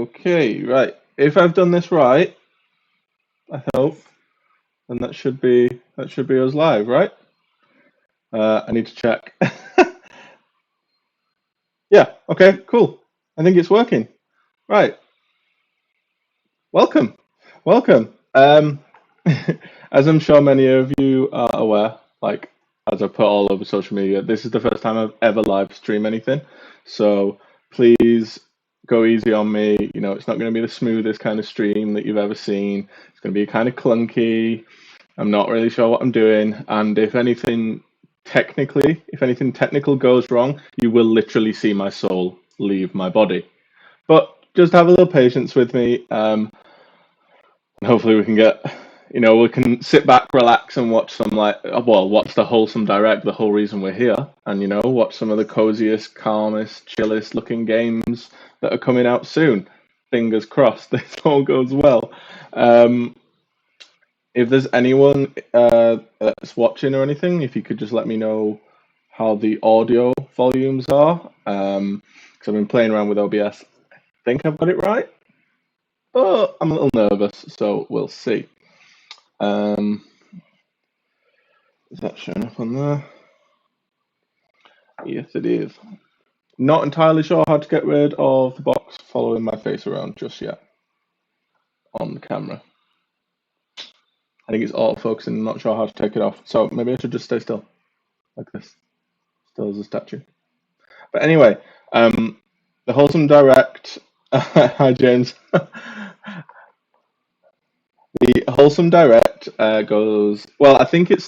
Okay, right. If I've done this right, I hope, then that should be us live, right? I need to check. Yeah, okay, cool. I think it's working. Right. Welcome. Welcome. As I'm sure many of you are aware, like as I put all over social media, this is the first time I've ever live streamed anything. So please go easy on me. You know, it's not going to be the smoothest kind of stream that you've ever seen. It's going to be kind of clunky. I'm not really sure what I'm doing. And if anything technical goes wrong, you will literally see my soul leave my body. But just have a little patience with me. Hopefully we can we can sit back, relax, and watch watch the Wholesome Direct, the whole reason we're here, and watch some of the coziest, calmest, chillest looking games that are coming out soon. Fingers crossed, this all goes well. If there's anyone that's watching or anything, if you could just let me know how the audio volumes are, because I've been playing around with OBS. I think I've got it right, but I'm a little nervous, so we'll see. Is that showing up on there? Yes, it is. Not entirely sure how to get rid of the box following my face around just yet on the camera. I think it's auto-focusing, I'm not sure how to take it off. So maybe I should just stay still, like this, still as a statue. But anyway, the Wholesome Direct, hi James. The Wholesome Direct goes, well, I think it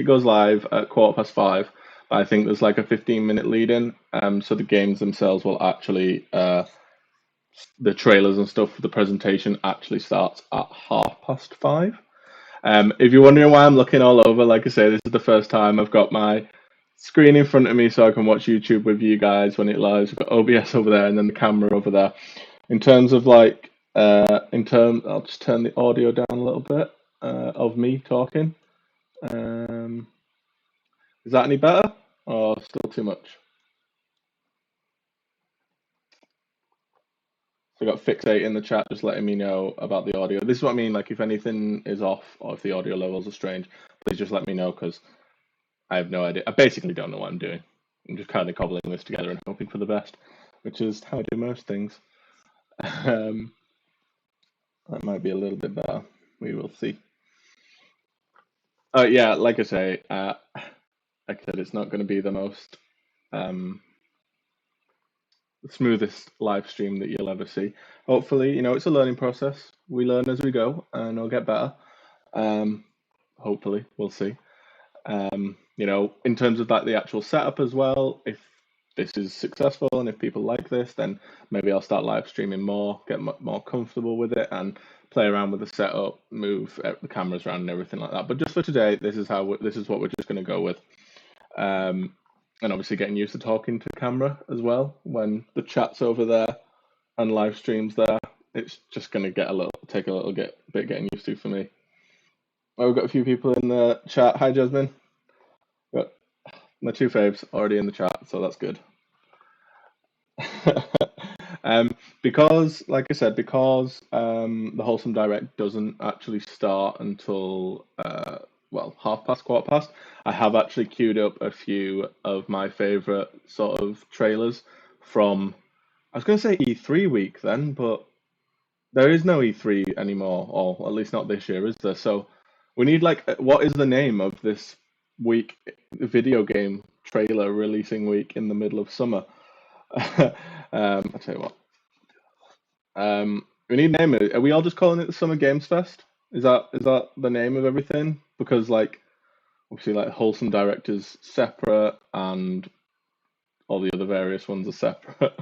goes live at 5:15, but I think there's like a 15-minute lead in, so the games themselves will actually, the trailers and stuff for the presentation actually starts at 5:30. If you're wondering why I'm looking all over, like I say, this is the first time I've got my screen in front of me so I can watch YouTube with you guys when it lives. I've got OBS over there and then the camera over there. In terms of I'll just turn the audio down a little bit of me talking. Is that any better or still too much? So I got Fixate in the chat just letting me know about the audio. This is what I mean, like if anything is off or if the audio levels are strange, please just let me know because I have no idea. I basically don't know what I'm doing. I'm just kind of cobbling this together and hoping for the best, which is how I do most things. That might be a little bit better. We will see. Yeah, like I say, it's not going to be the most smoothest live stream that you'll ever see. Hopefully, it's a learning process. We learn as we go, and it'll get better. Hopefully, we'll see. In terms of the actual setup as well, if this is successful and if people like this, then maybe I'll start live streaming more, get more comfortable with it, and play around with the setup, move the cameras around and everything like that. But just for today, this is what we're just going to go with. And obviously getting used to talking to camera as well when the chat's over there and live streams there. It's just going to take a little bit getting used to for me. Oh, we've got a few people in the chat. Hi, Jasmine. Got my two faves already in the chat, so that's good. Because, like I said, the Wholesome Direct doesn't actually start until quarter past. I have actually queued up a few of my favorite sort of trailers from, I was going to say E3 week then, but there is no E3 anymore, or at least not this year, is there? So we need what is the name of this week video game trailer releasing week in the middle of summer? I'll tell you what. We need to name it. Are we all just calling it the Summer Games Fest? Is that the name of everything? Because obviously Wholesome Direct is separate and all the other various ones are separate.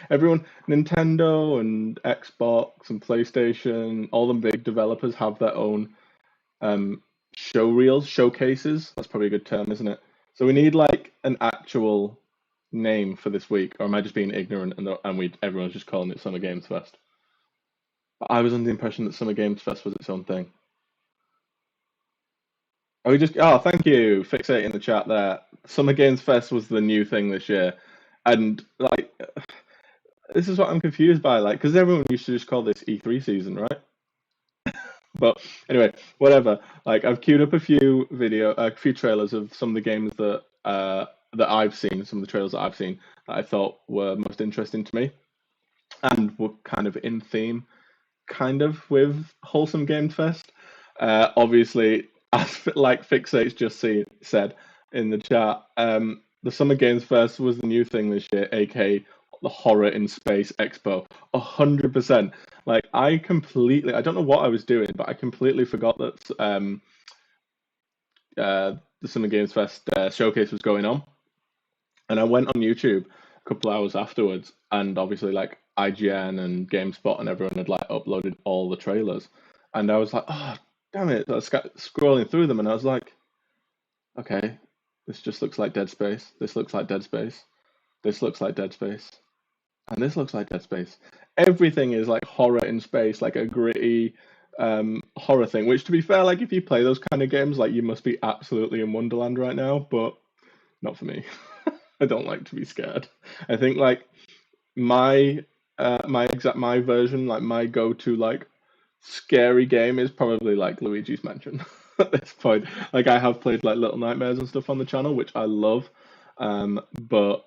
Everyone, Nintendo and Xbox and PlayStation, all the big developers have their own showcases. That's probably a good term, isn't it? So we need an actual name for this week, or am I just being ignorant and everyone's just calling it Summer Games Fest? But I was under the impression that Summer Games Fest was its own thing. Thank you, Fixate in the chat there. Summer Games Fest was the new thing this year, and this is what I'm confused by, like, because everyone used to just call this E3 season, right? But anyway, whatever. Like, I've queued up a few trailers of some of the games that I've seen, some of the trailers that I've seen that I thought were most interesting to me and were kind of in theme, kind of with Wholesome Games Fest. Obviously, as like Fixate's just said in the chat, the Summer Games Fest was the new thing this year, aka the Horror in Space Expo. 100%. Like, I don't know what I was doing, but I completely forgot that the Summer Games Fest showcase was going on. And I went on YouTube a couple hours afterwards, and obviously, like, IGN and GameSpot and everyone had like uploaded all the trailers, and I was like, oh damn it! I was scrolling through them, and I was like, okay, this just looks like Dead Space. This looks like Dead Space. This looks like Dead Space, and this looks like Dead Space. Everything is like horror in space, like a gritty horror thing. Which, to be fair, like if you play those kind of games, like you must be absolutely in Wonderland right now. But not for me. I don't like to be scared. I think like my my version, like my go-to like scary game is probably like Luigi's Mansion at this point. Like I have played like Little Nightmares and stuff on the channel, which I love, but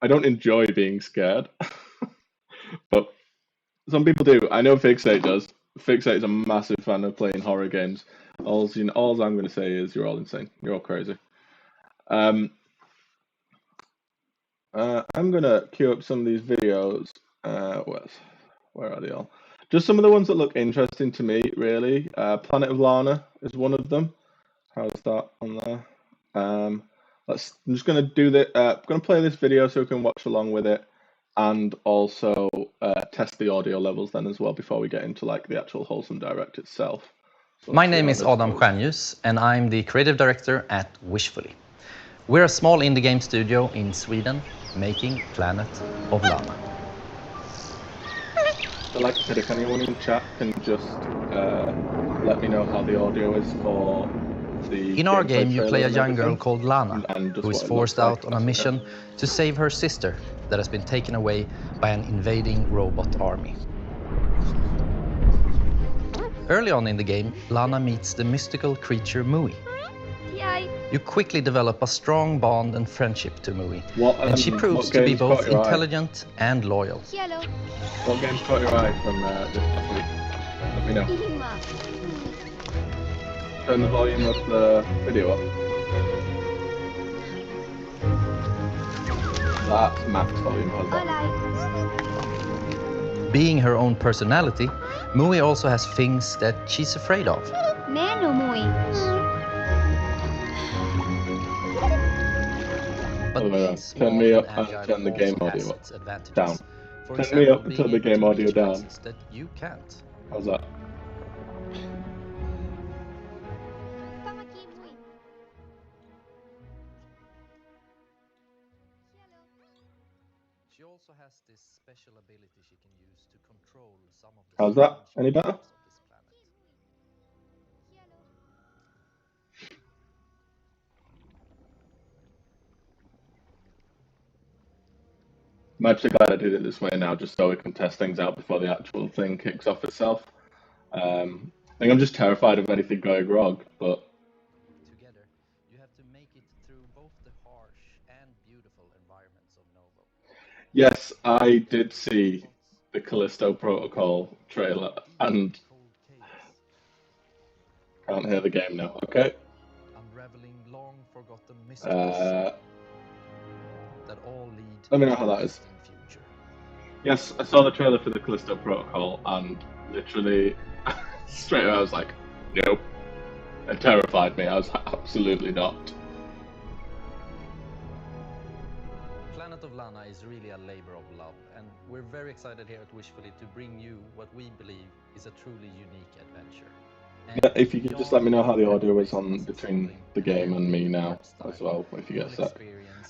I don't enjoy being scared. But some people do. I know Fixate does. Fixate is a massive fan of playing horror games. All I'm going to say is you're all insane. You're all crazy. I'm gonna queue up some of these videos. Where are they all? Just some of the ones that look interesting to me, really. Planet of Lana is one of them. How's that on there? I'm just gonna do that. Gonna play this video so we can watch along with it, and also test the audio levels then as well before we get into like the actual Wholesome Direct itself. So my name is Adam Stjernljus, and I'm the creative director at Wishfully. We're a small indie game studio in Sweden making Planet of Lana. So like I said, if anyone in chat can just let me know how the audio is for the... In our game, you play a young girl called Lana, who is forced out on a mission to save her sister that has been taken away by an invading robot army. Early on in the game, Lana meets the mystical creature Moomin. You quickly develop a strong bond and friendship to Moomin, and she proves to be both intelligent and loyal. What games caught your eye from this past week? Let me know. Turn the volume of the video up. That's max volume. Being her own personality, Moomin also has things that she's afraid of. Turn me up and turn the game audio down. Turn me up and turn the game audio down. That you can't. How's that? She also has this special ability she can use to control some of the... How's that? Any better? I'm actually glad I did it this way now, just so we can test things out before the actual thing kicks off itself. I think I'm just terrified of anything going wrong, but... Together, you have to make it through both the harsh and beautiful environments of Novo. Yes, I did see the Callisto Protocol trailer, and... Can't hear the game now, okay? Unraveling long forgotten mysteries that all lead... Let me know how that is. Future. Yes, I saw the trailer for the Callisto Protocol, and literally straight away I was like, nope. It terrified me. I was absolutely not. Planet of Lana is really a labor of love, and we're very excited here at Wishfully to bring you what we believe is a truly unique adventure. Yeah, if you could just let me know how the audio is on between the game and me now as well, if you get that.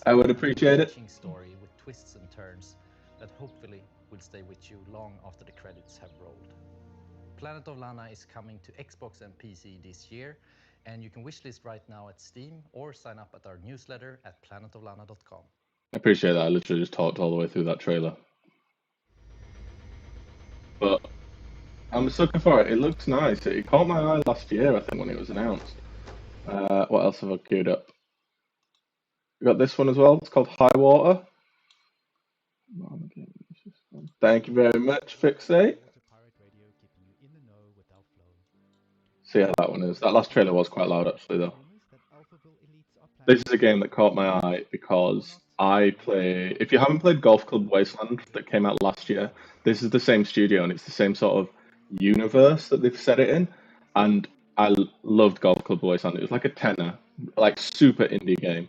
I would appreciate it. Story with twists and turns that hopefully will stay with you long after the credits have rolled. Planet of Lana is coming to Xbox and PC this year, and you can wishlist right now at Steam or sign up at our newsletter at planetoflana.com. I appreciate that. I literally just talked all the way through that trailer. but I'm a sucker for it. It looks nice. It caught my eye last year, I think, when it was announced. What else have I queued up? We got this one as well. It's called High Water. Thank you very much, Fixate. See how that one is. That last trailer was quite loud, actually, though. This is a game that caught my eye because I play. If you haven't played Golf Club Wasteland that came out last year, this is the same studio and it's the same sort of universe that they've set it in. And I loved Golf Club Wasteland. It was like a tenner, like super indie game,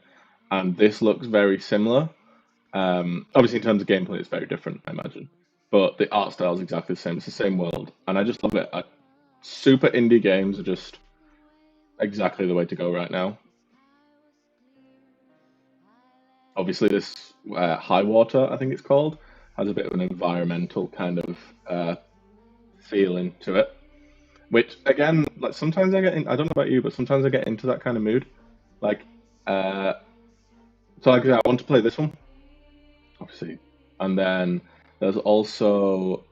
and this looks very similar. Obviously, in terms of gameplay, it's very different, I imagine, but the art style is exactly the same. It's the same world, and I just love it. Super indie games are just exactly the way to go right now. Obviously, this High Water, I think it's called, has a bit of an environmental kind of feeling to it. Which again, like sometimes I get in. I don't know about you, but sometimes I get into that kind of mood. Like, so like I want to play this one, obviously, and then there's also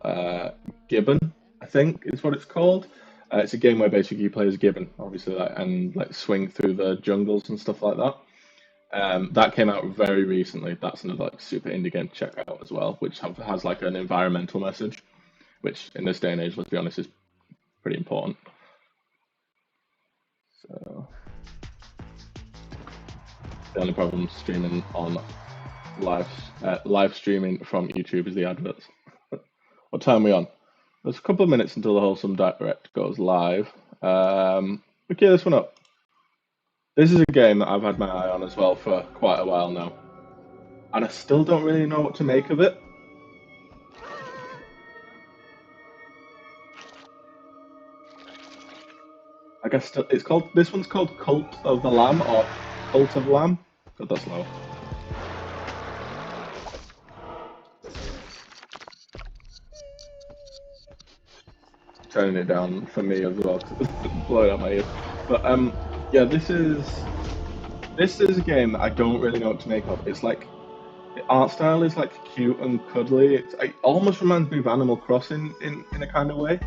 Gibbon, I think is what it's called. It's a game where basically you play as Gibbon, obviously, and like swing through the jungles and stuff like that. That came out very recently. That's another like super indie game to check out as well, which has like an environmental message, which in this day and age, let's be honest, is pretty important. So the only problem streaming on live streaming from YouTube is the adverts. What time are we on? There's a couple of minutes until the Wholesome Direct goes live. We gear this one up. This is a game that I've had my eye on as well for quite a while now, and I still don't really know what to make of it. I guess it's called. This one's called Cult of the Lamb or Cult of Lamb. God, that's low. Turning it down for me as well because it's blowing out my ears. But yeah, this is a game that I don't really know what to make of. It's like the art style is like cute and cuddly. It almost reminds me of Animal Crossing in a kind of way.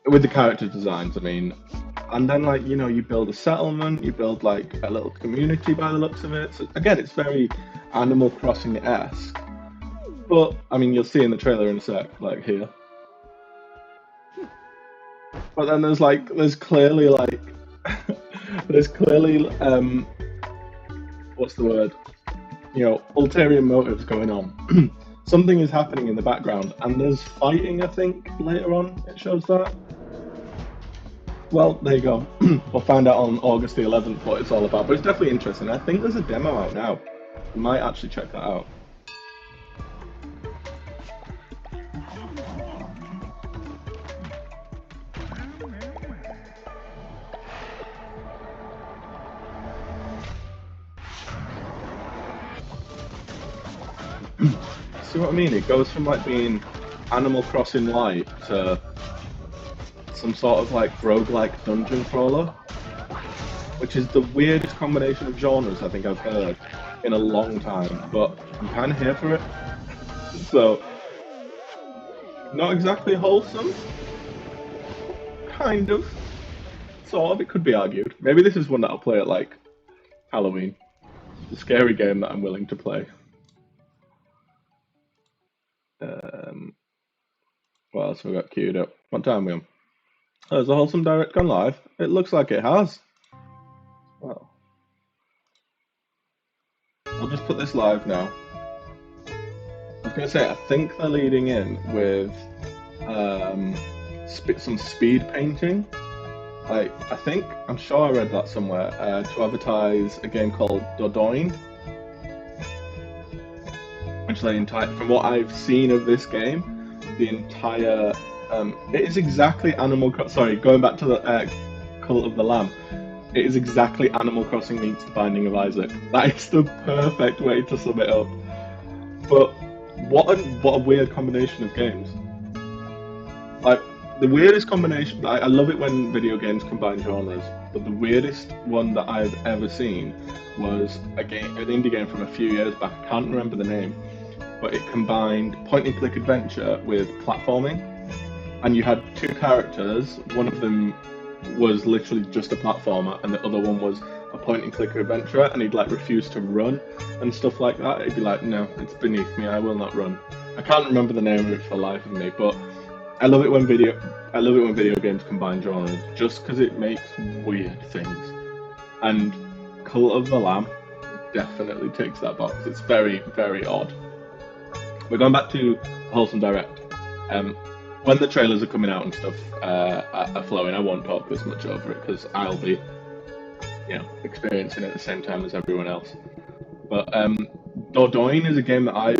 With the character designs, I mean, and then like you build a settlement, you build like a little community by the looks of it. So again, it's very Animal Crossing-esque. But I mean, you'll see in the trailer in a sec, like here. But then there's clearly what's the word? Ulterior motives going on. Something is happening in the background, and there's fighting, I think, later on. It shows that. Well, there you go. We'll find out on August the 11th what it's all about, but it's definitely interesting. I think there's a demo out now. We might actually check that out. See what I mean? It goes from like being Animal Crossing light to some sort of like roguelike dungeon crawler, which is the weirdest combination of genres I think I've heard in a long time, but I'm kind of here for it. So, not exactly wholesome, kind of, sort of, it could be argued. Maybe this is one that I'll play at like Halloween. It's a scary game that I'm willing to play. What else have we got queued up? What time are we on? Oh, has the Wholesome Direct gone live? It looks like it has. Well, I'll just put this live now. I was going to say, I think they're leading in with some speed painting. I'm sure I read that somewhere, to advertise a game called Dodoin. Which from what I've seen of this game, the entire it is exactly going back to the Cult of the Lamb. It is exactly Animal Crossing meets The Binding of Isaac. That is the perfect way to sum it up. But what a weird combination of games. Like the weirdest combination. I love it when video games combine genres. But the weirdest one that I've ever seen was an indie game from a few years back. I can't remember the name. but it combined point-and-click adventure with platforming. And you had two characters. One of them was literally just a platformer, and the other one was a point-and-click adventurer, and he'd like refuse to run and stuff like that. He'd be like, "No, it's beneath me. I will not run." I can't remember the name of it for the life of me, but I love it when video games combine genres, just because it makes weird things. And Cult of the Lamb definitely ticks that box. It's very, very odd. We're going back to Wholesome Direct. When the trailers are coming out and stuff are flowing, I won't talk this much over it because I'll be, experiencing it at the same time as everyone else. But Dordogne is a game that I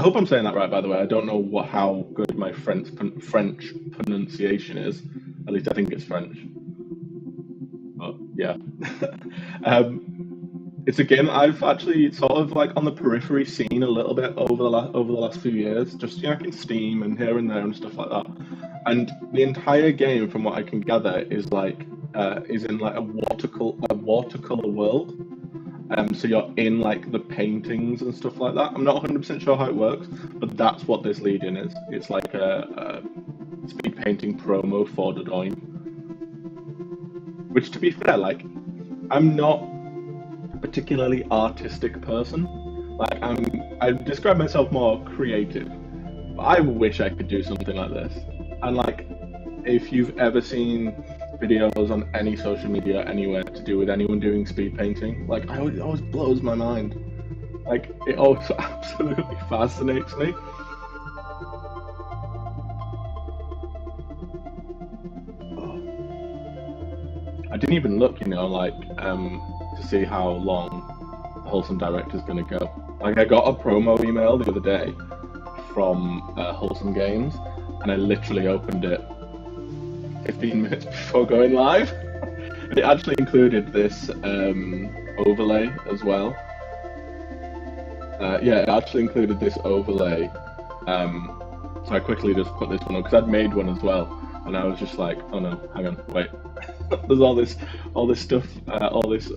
hope I'm saying that right, by the way. I don't know how good my French pronunciation is. At least I think it's French. But yeah. It's a game that I've actually sort of like on the periphery seen a little bit over the last few years, just like in Steam and here and there and stuff like that. And the entire game, from what I can gather, is in like a watercolor world. So you're in like the paintings and stuff like that. I'm not 100% sure how it works, but that's what this lead-in is. It's like a speed painting promo for Dordogne. Which, to be fair, like, I'm not particularly artistic person. Like I describe myself more creative. But I wish I could do something like this. And like, if you've ever seen videos on any social media anywhere to do with anyone doing speed painting, like it always blows my mind. Like it always absolutely fascinates me. I didn't even look, to see how long Wholesome Direct is going to go. Like, I got a promo email the other day from Wholesome Games, and I literally opened it 15 minutes before going live. It actually included this overlay as well. It actually included this overlay. So I quickly just put this one on, because I'd made one as well, and I was just like, oh no, hang on, wait. There's all this stuff, all this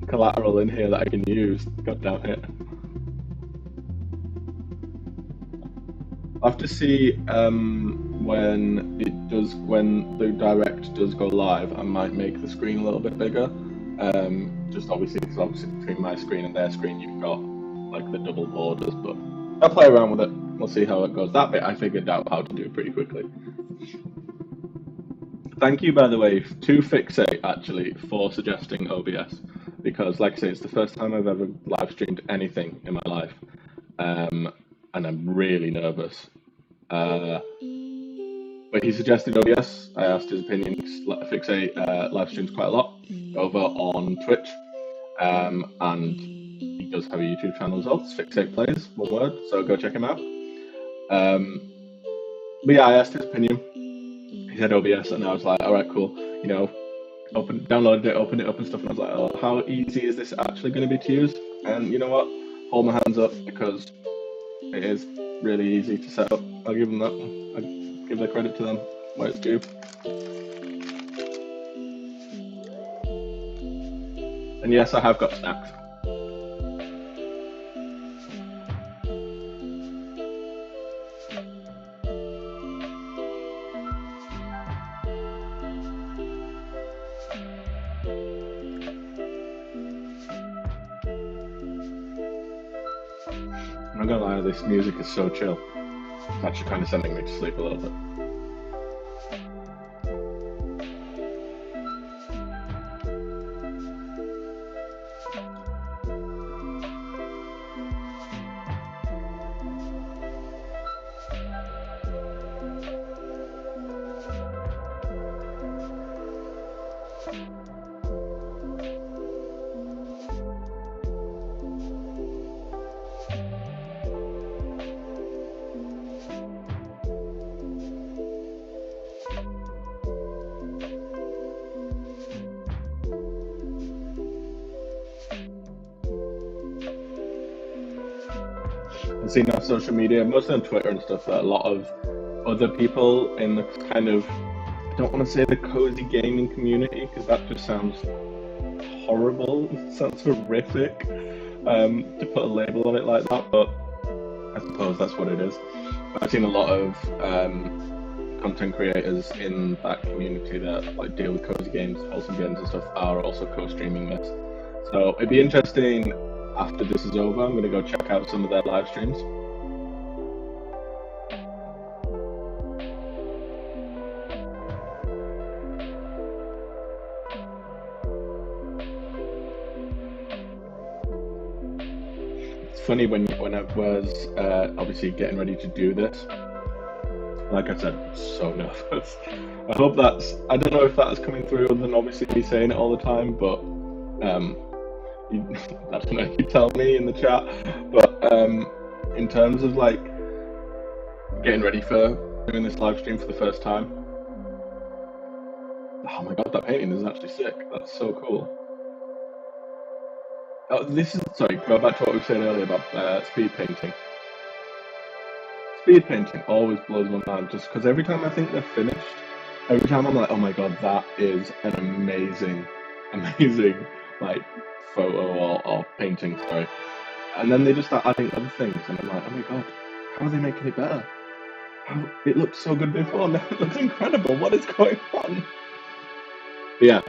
collateral in here that I can use. God damn it. I'll have to see when the direct does go live. I might make the screen a little bit bigger. Just obviously between my screen and their screen you've got like the double borders, but I'll play around with it. We'll see how it goes. That bit I figured out how to do pretty quickly. Thank you, by the way, to Fixate, actually, for suggesting OBS, because, like I say, it's the first time I've ever live streamed anything in my life, and I'm really nervous. But he suggested OBS. I asked his opinion. Fixate live streams quite a lot over on Twitch, and he does have a YouTube channel as well. It's Fixate Plays, one word, so go check him out. But yeah, I asked his opinion. He said OBS, and I was like, all right, cool. Downloaded it, opened it up and stuff, and I was like, oh, how easy is this actually going to be to use? And you know what? Hold my hands up, because it is really easy to set up. I'll give them that. I'll give the credit to them where it's due. And yes, I have got snacks. I'm not gonna lie, this music is so chill. It's actually kind of sending me to sleep a little bit. I've seen on social media, mostly on Twitter and stuff, that a lot of other people in the kind of, I don't want to say the cozy gaming community, because that just sounds horrible, it sounds horrific, to put a label on it like that, but suppose that's what it is. I've seen a lot of content creators in that community that like deal with cozy games, wholesome games and stuff are also co-streaming this. So it'd be interesting after this is over. I'm going to go check out some of their live streams. It's funny when I was obviously getting ready to do this. Like I said, I'm so nervous. I hope that's, I don't know if that's coming through other than obviously me saying it all the time, but that's what you tell me in the chat. But in terms of like getting ready for doing this live stream for the first time, oh my god, that painting is actually sick. That's so cool. Oh, this is, sorry, go back to what we said earlier about speed painting. Speed painting always blows my mind, just because every time I think they're finished, every time I'm like, oh my god, that is an amazing like photo or painting, sorry. And then they just start adding other things, and I'm like, oh my god, how are they making it better? It looked so good before, now it looks incredible. What is going on? But yeah,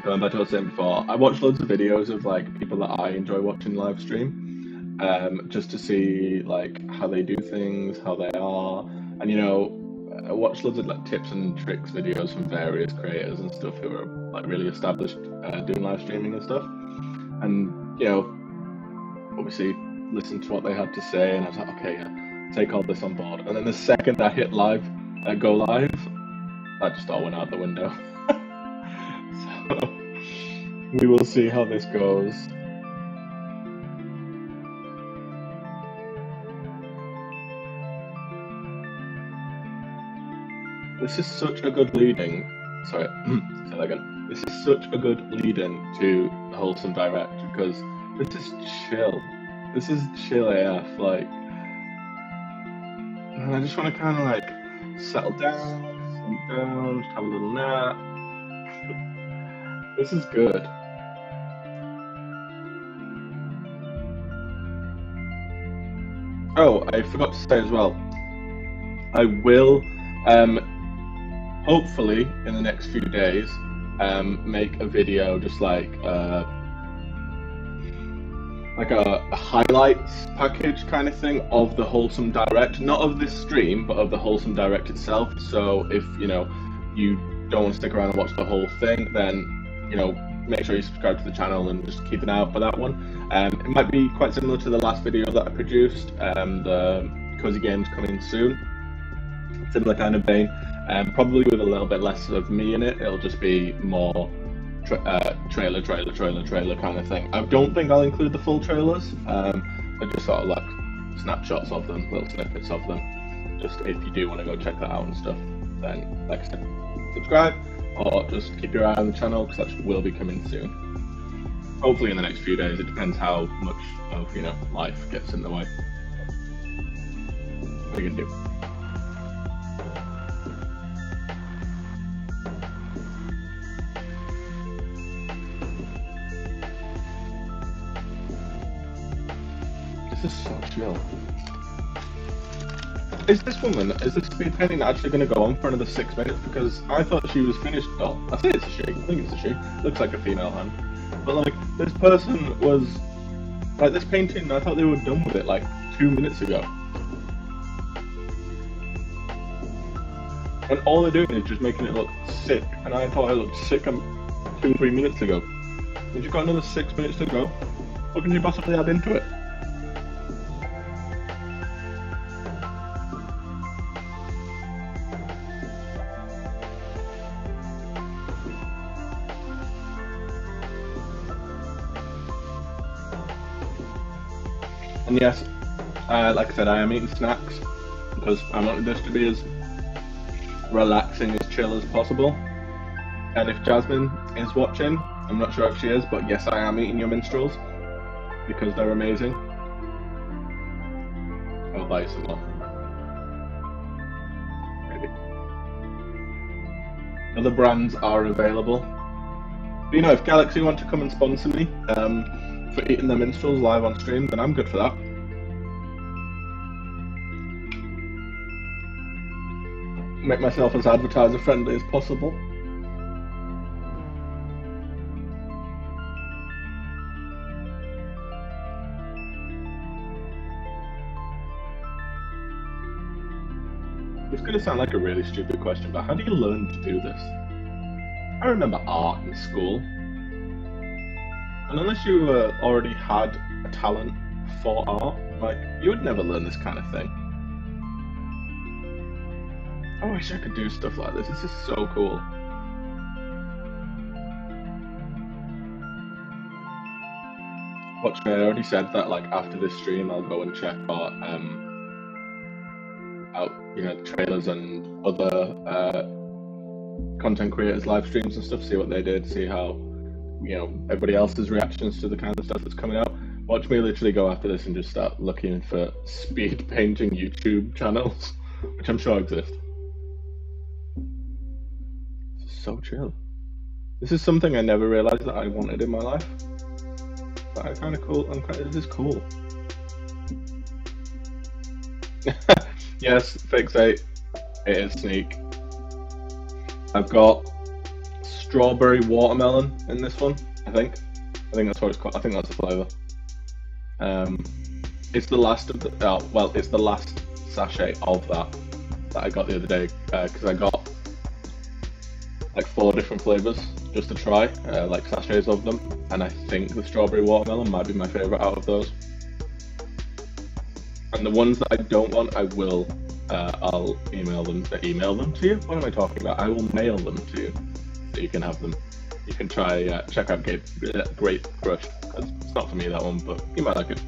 going back to what I was saying before, I watch loads of videos of like people that I enjoy watching live stream. Just to see like how they do things, how they are, and you know, I watch loads of like tips and tricks videos from various creators and stuff who are like really established doing live streaming and stuff, and you know, obviously listen to what they had to say, and I was like, okay, yeah, take all this on board. And then the second I hit live, go live, that just all went out the window. So we will see how this goes. This is such a good leading. Sorry, say that again. This is such a good lead-in to the Wholesome Direct because this is chill. This is chill AF. Like, and I just want to kind of like settle down, just have a little nap. This is good. Oh, I forgot to say as well. I will. Hopefully in the next few days, make a video just like a highlights package kind of thing of the Wholesome Direct, not of this stream, but of the Wholesome Direct itself. So if you know you don't want to stick around and watch the whole thing, then you know make sure you subscribe to the channel and just keep an eye out for that one. It might be quite similar to the last video that I produced, the Cozy Games coming soon. Similar kind of vein. Probably with a little bit less of me in it. It'll just be more trailer kind of thing. I don't think I'll include the full trailers. I just sort of like snapshots of them, little snippets of them. Just if you do want to go check that out and stuff, then like I said, subscribe or just keep your eye on the channel because that will be coming soon. Hopefully in the next few days. It depends how much of life gets in the way. What are you gonna do? This is so chill. Is this speed painting actually going to go on for another 6 minutes? Because I thought she was finished. Oh, I say it's a she. I think it's a she. Looks like a female hand. But like, this person was like, this painting, I thought they were done with it like 2 minutes ago. And all they're doing is just making it look sick. And I thought it looked sick 2-3 minutes ago. And you've got another 6 minutes to go. What can you possibly add into it? And yes, like I said, I am eating snacks because I wanted this to be as relaxing, as chill as possible. And if Jasmine is watching, I'm not sure if she is, but yes, I am eating your minstrels because they're amazing. I'll buy you some more. Maybe. Other brands are available. But if Galaxy want to come and sponsor me, for eating their minstrels live on stream, then I'm good for that. make myself as advertiser friendly as possible. It's gonna sound like a really stupid question, but how do you learn to do this? I remember art in school, and unless you already had a talent for art, like, you would never learn this kind of thing. I wish I could do stuff like this. This is so cool. Watch me, I already said that, like, after this stream I'll go and check out trailers and other content creators live streams and stuff, see what they did, see how everybody else's reactions to the kind of stuff that's coming out. Watch me literally go after this and just start looking for speed painting YouTube channels, which I'm sure exist. This is so chill. This is something I never realized that I wanted in my life, but I'm kind of cool. This is cool. Yes, fixate. It is Sneak. I've got strawberry watermelon in this one. I think that's what it's called. I think that's the flavor. It's the last of the. It's the last sachet of that I got the other day because I got like 4 different flavors just to try, like sachets of them, and I think the strawberry watermelon might be my favorite out of those. And the ones that I don't want, I will. I'll email them to you. What am I talking about? I will mail them to you, so you can have them. You can try check out Grape Crush, because it's not for me, that one, but you might like it.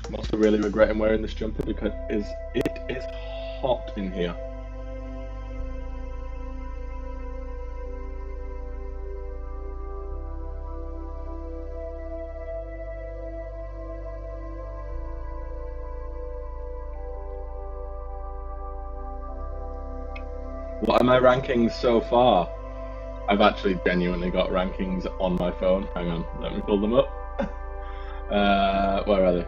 I'm also really regretting wearing this jumper because it is hot in here. What are my rankings so far? I've actually genuinely got rankings on my phone. Hang on, let me pull them up. Where are they?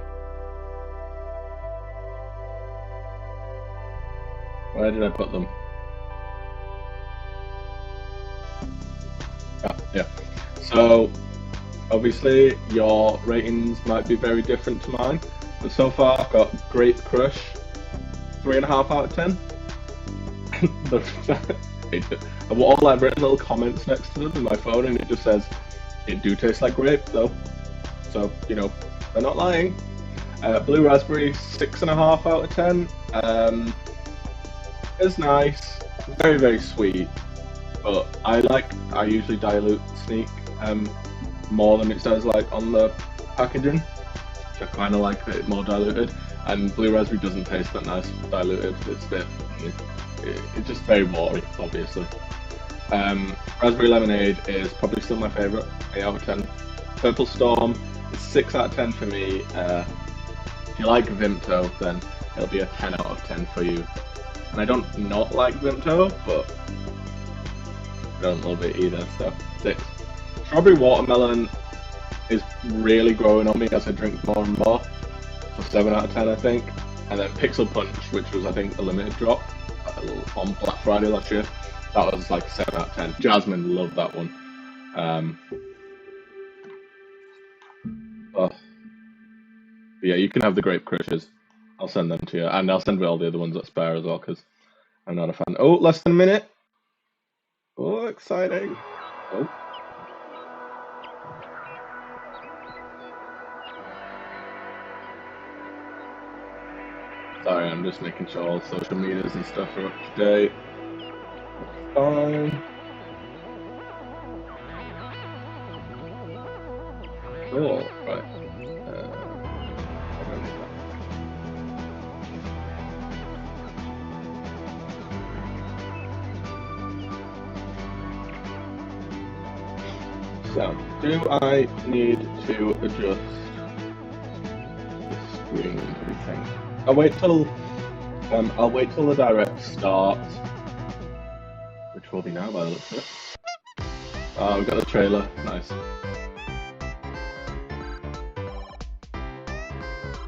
Where did I put them? Yeah. So, obviously, your ratings might be very different to mine. But so far, I've got Grape Crush, 3.5 out of 10. I've all I've written little comments next to them in my phone, and it just says, "It do taste like grape, though." So they're not lying. Blue Raspberry, 6.5 out of 10. It's nice, very very sweet, but I usually dilute Sneak more than it says like on the packaging. Which I kind of like it more diluted, and Blue Raspberry doesn't taste that nice diluted. It's a bit. It's just very watery, obviously. Raspberry Lemonade is probably still my favourite, 8 out of 10. Purple Storm is 6 out of 10 for me. If you like Vimto, then it'll be a 10 out of 10 for you. And I don't not like Vimto, but I don't love it either, so 6. Strawberry Watermelon is really growing on me as I drink more and more, so 7 out of 10 I think. And then Pixel Punch, which was I think a limited drop on Black Friday last year, that was like 7 out of 10. Jasmine loved that one. But yeah, you can have the Grape Crushes. I'll send them to you, and I'll send all the other ones that spare as well, because I'm not a fan. Oh, less than a minute. Oh, exciting. Oh. Sorry, I'm just making sure all social medias and stuff are up to date. Fine. Cool, right. So, do I need to adjust the screen everything? I'll wait till the direct starts, which will be now by the looks of it. Oh, we've got the trailer. Nice.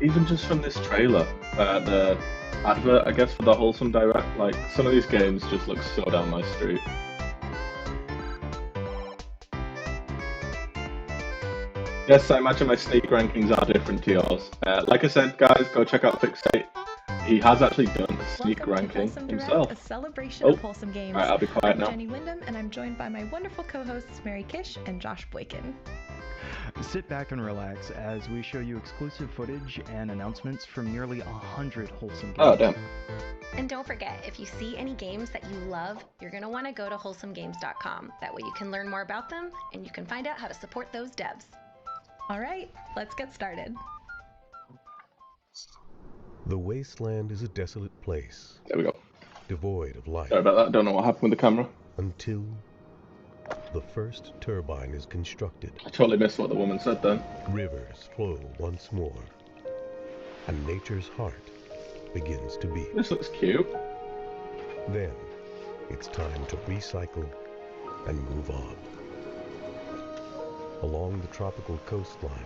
even just from this trailer, the advert, I guess, for the Wholesome Direct, like, some of these games just look so down my street. Yes, I imagine my Sneak rankings are different to yours. Like I said, guys, go check out Fixate. He has actually done a Sneak ranking himself. A celebration of Wholesome Games. Alright, I'll be quiet I'm now. Jenny Wyndham, and I'm joined by my wonderful co-hosts Mary Kish and Josh Boykin. Sit back and relax as we show you exclusive footage and announcements from nearly 100 Wholesome Games. Oh, damn. And don't forget, if you see any games that you love, you're going to want to go to wholesomegames.com. That way you can learn more about them, and you can find out how to support those devs. All right, let's get started. The Wasteland is a desolate place. There we go. Devoid of life. Sorry about that, don't know what happened with the camera. Until the first turbine is constructed. I totally missed what the woman said then. Rivers flow once more. And nature's heart begins to beat. This looks cute. Then, it's time to recycle and move on. Along the tropical coastline,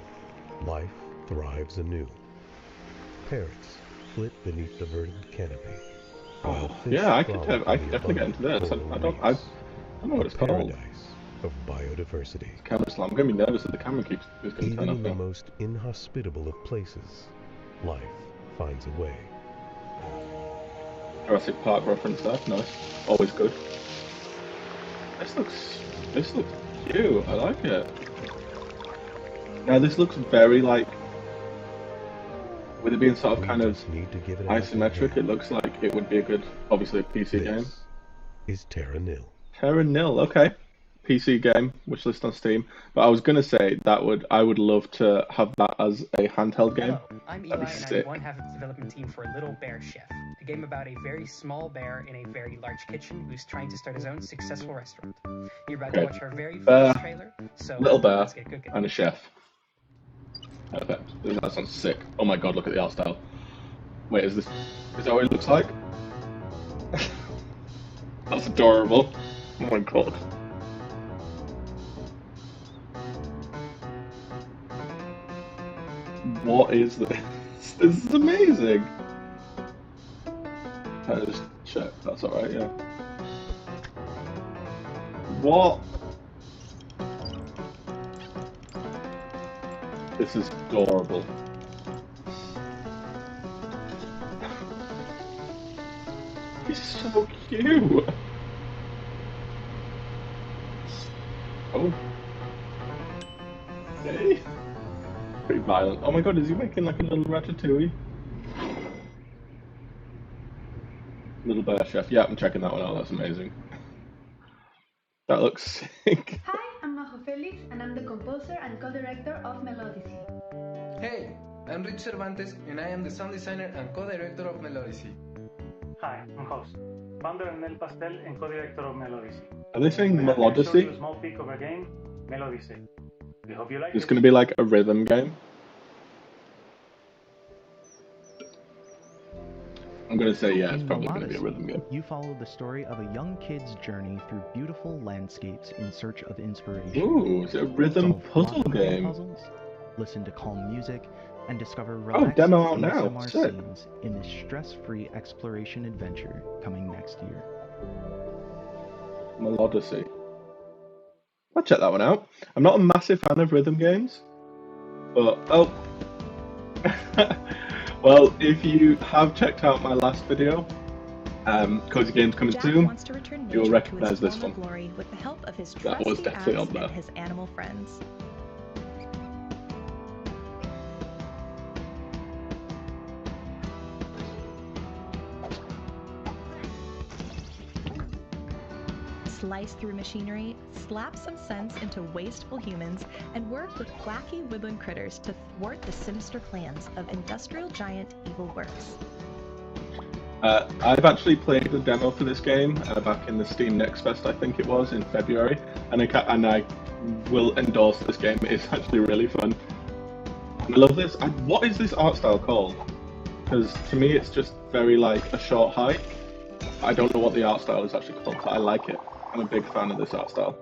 life thrives anew. Parrots flit beneath the verdant canopy. While fish Yeah, I frolic could in the definitely get into this. abundant I coral don't know what reefs. it's called. Paradise of biodiversity. Camera slam. I'm gonna be nervous that the camera is gonna Even turn off in the now. most inhospitable of places, life finds a way. Jurassic Park reference there. Nice. Always good. This looks cute. I like it. Now this looks very like, with it being sort of We kind of just need to give it a helping isometric, hand. it looks like it would be a good, obviously a PC game. This is Terra Nil. Terra Nil, okay. PC game, wishlist on Steam. But I was gonna say I would love to have that as a handheld game. Hello, I'm That'd Eli, be and sick. I'm one half of the development team for Little Bear Chef, a game about a very small bear in a very large kitchen who's trying to start his own successful restaurant. You're about to Okay. watch our very Bear, first trailer, so Little bear let's get cooking. and a chef. Perfect. That sounds sick. Oh my god, look at the art style. Wait, is that what it looks like? That's adorable. Oh my god. What is this? This is amazing. Can I just check? That's alright, yeah. What? This is adorable. He's so cute. Oh. Okay. Pretty violent. Oh my god, is he making like a little ratatouille? Little Bear Chef. Yeah, I'm checking that one out. That's amazing. That looks sick. Hi, I'm Majo Felix, and I'm the composer and co-director of Odyssey. Hey, I'm Rich Cervantes, and I am the sound designer and co-director of Odyssey. Hi, I'm Host, founder of Mel Pastel and co-director of Odyssey. Are they saying I'm going to show you Odyssey? a small peek of our game, Odyssey. We hope you like It's it. going to be like a rhythm game. I'm going to say yeah, it's In probably going to be a Odyssey, rhythm game. you follow the story of a young kid's journey through beautiful landscapes in search of inspiration. Ooh, is it a rhythm Solve puzzle plot game? puzzles, listen to calm music, and discover Oh, relaxing demo out now. ASMR Sick. scenes in this stress-free exploration adventure coming next year. Odyssey. I'll check that one out. I'm not a massive fan of rhythm games, but oh. Well, if you have checked out my last video, Cozy Games coming Jack soon, wants to return you'll nature recognise to its this former one. glory with the help of his That was trusty definitely axe on there. and his animal friends. Slice through machinery, slap some sense into wasteful humans, and work with wacky woodland critters to thwart the sinister plans of industrial giant Evil Works. I've actually played the demo for this game back in the Steam Next Fest, I think it was, in February, and I will endorse this game. It's actually really fun. And I love this. What is this art style called? Because to me it's just very like a short hike. I don't know what the art style is actually called, but I like it. I'm a big fan of this art style.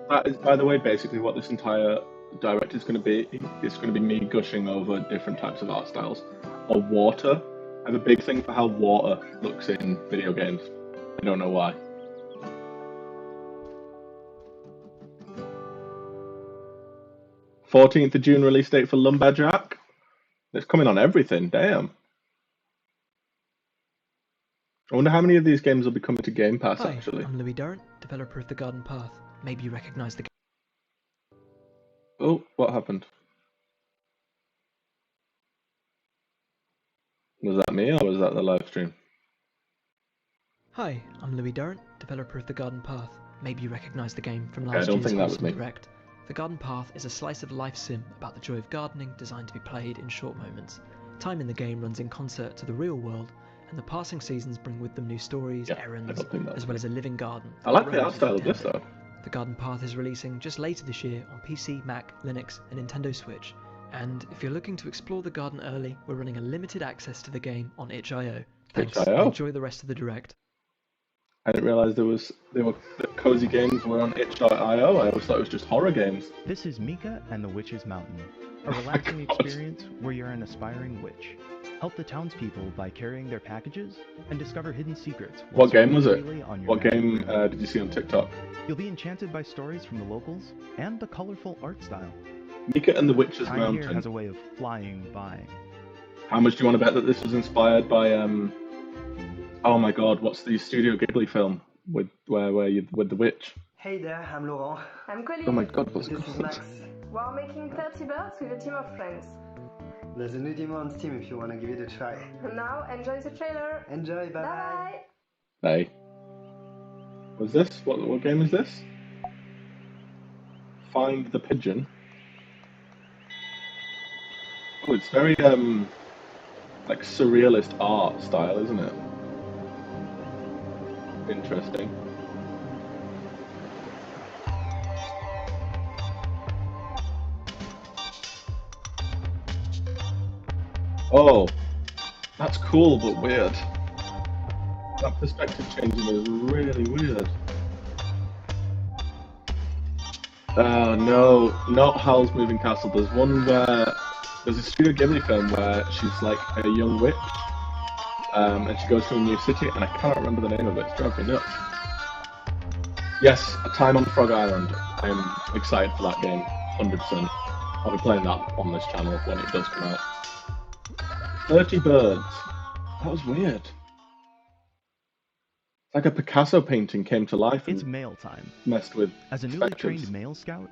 That is, by the way, basically what this entire Direct is going to be, it's going to be me gushing over different types of art styles. Or water. I have a big thing for how water looks in video games. I don't know why. '14th of June release date for Lumberjack. It's coming on everything, damn. I wonder how many of these games will be coming to Game Pass, Hi, actually. I'm Louis Durrant, developer of The Garden Path. Maybe you recognize the game. Oh, what happened? Was that me, or was that the live stream? Hi, I'm Louis Durrant, developer of The Garden Path. Maybe you recognize the game from I last don't year's think that was Wholesome me. Direct. The Garden Path is a slice-of-life sim about the joy of gardening designed to be played in short moments. Time in the game runs in concert to the real world, and the passing seasons bring with them new stories, errands, as well as a living garden. I like the art style of this, though. The Garden Path is releasing just later this year on PC, Mac, Linux, and Nintendo Switch. And if you're looking to explore the garden early, we're running a limited access to the game on itch.io. Thanks, and itch.io? enjoy the rest of the Direct. I didn't realise that cozy games were on itch.io. I always thought it was just horror games. This is Mika and the Witch's Mountain, a relaxing experience where you're an aspiring witch. Help the townspeople by carrying their packages and discover hidden secrets. What game was it? freely on your What magic game room. did you see on TikTok? You'll be enchanted by stories from the locals and the colorful art style. Mika and the Witch's Time Mountain. here has a way of flying by. How much do you want to bet that this was inspired by oh my god, what's the Studio Ghibli film with with the witch? Hey there, I'm Laurent. I'm Colleen. Oh my god, what's it This is called? Max. We're making 30 birds with a team of friends. There's a new demo on Steam if you want to give it a try. Now enjoy the trailer. Enjoy, bye bye. Hey. What's this? What game is this? Find the Pigeon. Oh, it's very like surrealist art style, isn't it? Interesting. Oh, that's cool but weird. That perspective changing is really weird. Oh no, not Howl's Moving Castle. There's one where there's a Studio Ghibli film where she's like a young witch, and she goes to a new city, and I cannot remember the name of it. It's driving me nuts. Yes, A Time on Frog Island. I'm excited for that game, 100%. I'll be playing that on this channel when it does come out. 30 birds. That was weird. It's like a Picasso painting came to life and It's mail time. messed with As a newly perspectives. trained mail scout,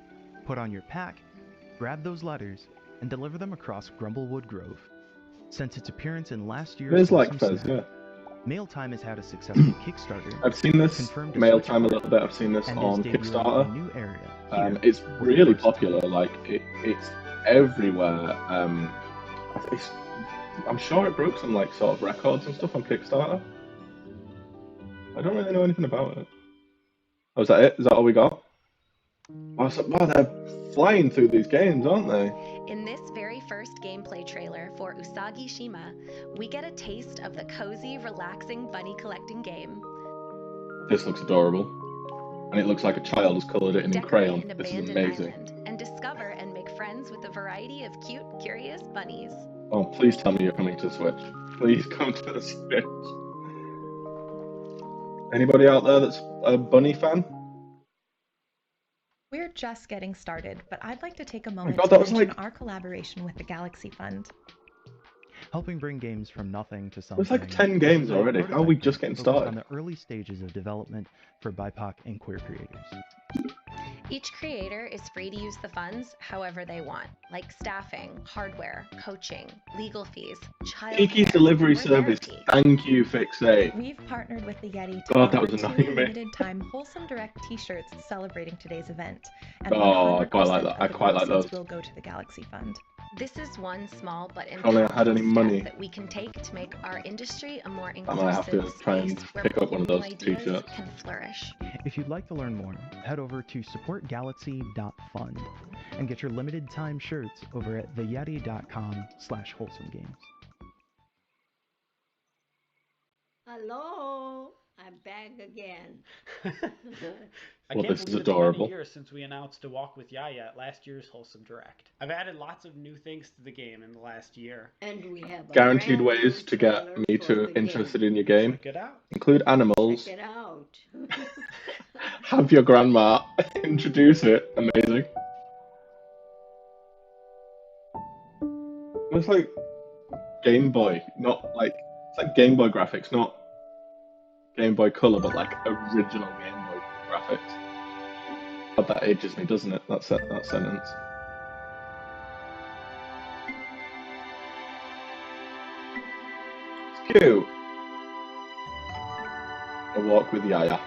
put on your pack, grab those letters, and deliver them across Grumblewood Grove. Since its appearance in last year's It is like Wholesome Fez, Snap, yeah. Mail Time has had a successful Kickstarter. I've seen this confirmed Mail Switch Time a port, little bit. I've seen this and on is debuting Kickstarter. in a new area here It's for the really first time. popular. Like it's everywhere. I'm sure it broke some like sort of records and stuff on Kickstarter. I don't really know anything about it. Oh, is that it? Is that all we got? Oh, wow, they're flying through these games, aren't they? In this very first gameplay trailer for Usagi Shima, we get a taste of the cozy, relaxing bunny collecting game. This looks adorable. And it looks like a child has coloured it in crayon. Decorate an This is abandoned amazing. island and discover and make friends with a variety of cute, curious bunnies. Oh, please tell me you're coming to the Switch. Please come to the Switch. Anybody out there that's a bunny fan? We're just getting started, but I'd like to take a moment God, to that was mention like- our collaboration with the Galaxy Fund. Helping bring games from nothing to something. There's like 10 games This is a already. How are we just getting focused started? on the early stages of development for BIPOC and queer creators. Each creator is free to use the funds however they want, like staffing, hardware, coaching, legal fees, Cheeky childcare, delivery or service. therapy. Thank you, Fixate. We've partnered with the Yeti to God, that offer was 2 annoying me. limited-time Wholesome Direct T-shirts celebrating today's event. And Oh, I quite 100% like that. of I the quite like proceeds those. will go to the Galaxy Fund. This is one small but If only I had any impactful money. step that we can take to make our industry a more I might have to inclusive try and space where pick up one of bold those ideas t-shirts. can flourish. If you'd like to learn more, head over to supportgalaxy.fund and get your limited time shirts over at theyeti.com/wholesomegames. Hello, I'm back again. I Well, can't this is believe adorable. It's been a year since we announced To Walk with Yaya at last year's Wholesome Direct. I've added lots of new things to the game in the last year. And we have a Guaranteed brand ways new to get trailer me for to the interested game. in your game. Check it out. Include animals. Check it out. Have your grandma introduce it. Amazing. It's like Game Boy, not like it's like Game Boy graphics, not Game Boy Color, but like original Game Boy graphics. God, that ages me, doesn't it? That sentence. It's cute. A walk with Yaya.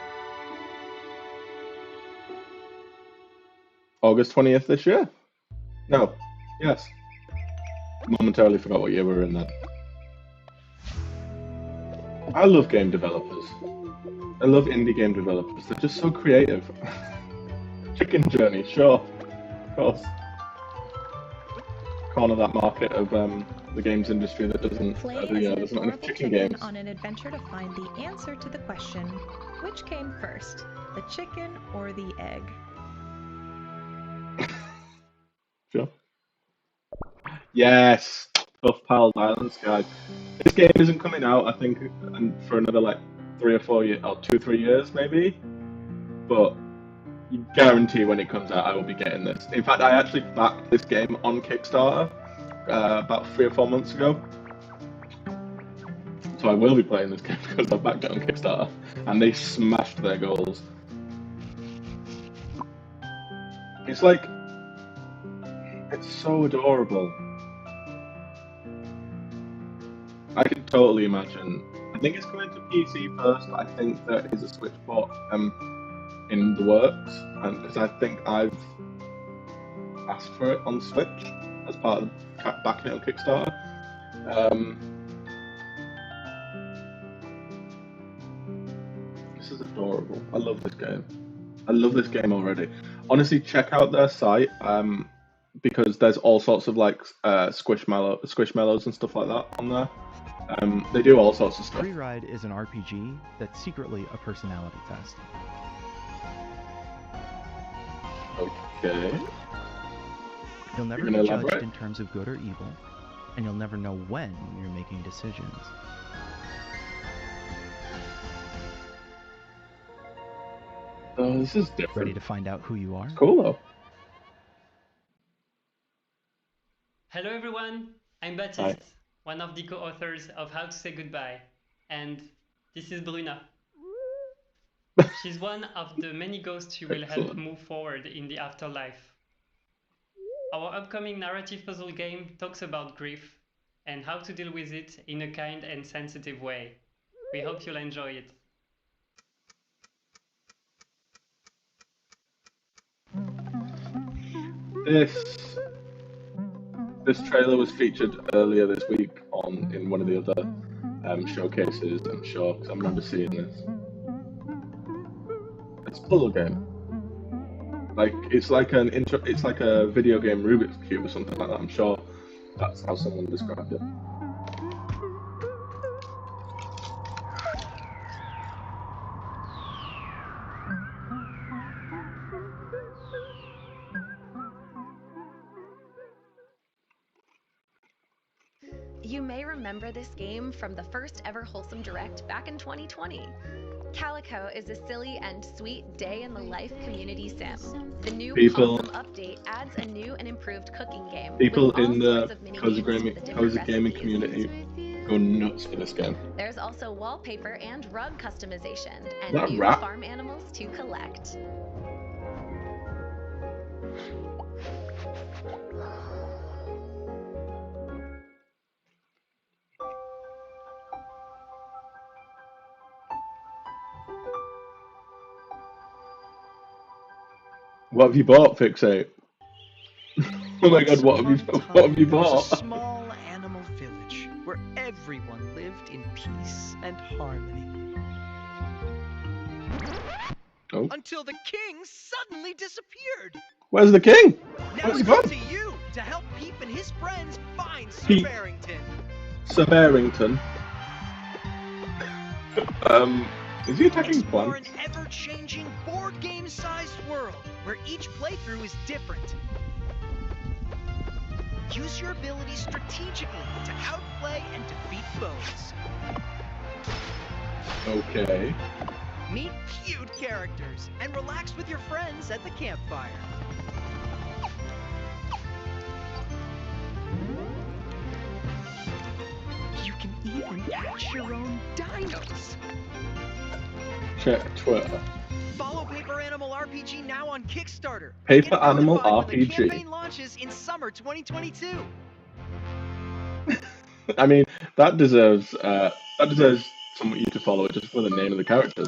August 20th this year? No. Yes. Momentarily forgot what year we were in then. I love game developers. I love indie game developers. They're just so creative. Chicken Journey, sure. Of course. Corner that market of the games industry that doesn't, Play as there's an not enough adorable chicken chicken games. on an adventure to find the answer to the question, which came first, the chicken or the egg? Sure. Yes! PuffPals Island Sky. This game isn't coming out, I think, for another like 3 or 4 years, or 2-3 years maybe. But you guarantee when it comes out, I will be getting this. In fact, I actually backed this game on Kickstarter about 3 or 4 months ago. So I will be playing this game because I backed it on Kickstarter, and they smashed their goals. It's like, it's so adorable. I can totally imagine. I think it's coming to PC first. I think there is a Switch port in the works, and because I think I've asked for it on Switch as part of backing it on Kickstarter. This is adorable. I love this game. I love this game already. Honestly, check out their site because there's all sorts of like squishmallows and stuff like that on there. They do all sorts of stuff. Free Ride is an RPG that's secretly a personality test. Okay. You'll never be judged in terms of good or evil, and you'll never know when you're making decisions. Oh, this is different. Ready to find out who you are? It's cool though. Hello everyone, I'm Baptiste, Hi. one of the co-authors of How to Say Goodbye, and this is Bruna. She's one of the many ghosts who will help move forward in the afterlife. Our upcoming narrative puzzle game talks about grief and how to deal with it in a kind and sensitive way. We hope you'll enjoy it. This trailer was featured earlier this week in one of the other showcases, I'm sure, because I remember seeing this. It's a puzzle game. Like it's like a video game Rubik's Cube or something like that. I'm sure that's how someone described it. You may remember this game from the first ever Wholesome Direct back in 2020. Calico is a silly and sweet day in the life community sim. The new Wholesome update adds a new and improved cooking game. People in the cozy gaming community go nuts for this game. There's also wallpaper and rug customization and That new rat? farm animals to collect. What have you bought, Fixate? Oh my god, what have you bought? There was a small animal village where everyone lived in peace and harmony. Oh. Until the king suddenly disappeared. Where's the king? Now Where's he it's gone? up to you to help Peep and his friends find Peep. Barrington. Sir Barrington. Is he attacking Explore an plants? ever-changing board game-sized world where each playthrough is different. Use your abilities strategically to outplay and defeat foes. Okay. Meet cute characters and relax with your friends at the campfire. You can even hatch your own dinos. Check Twitter. Follow Paper Animal RPG now on Kickstarter. Paper Get Animal notified when the RPG. campaign launches in summer 2022. I mean, that deserves some of you to follow it just for the name of the characters.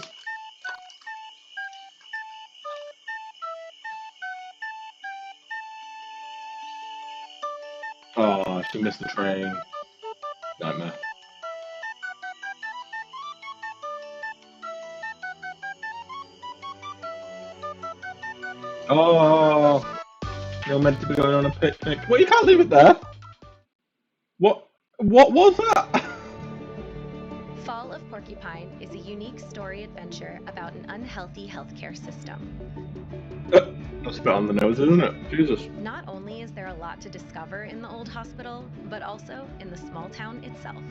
Oh, she missed the train. Nightmare. Oh, you're meant to be going on a picnic. Well, you can't leave it there. What was that? Fall of Porcupine is a unique story adventure about an unhealthy healthcare system. That's a bit on the nose, isn't it? Jesus. Not only is there a lot to discover in the old hospital, but also in the small town itself.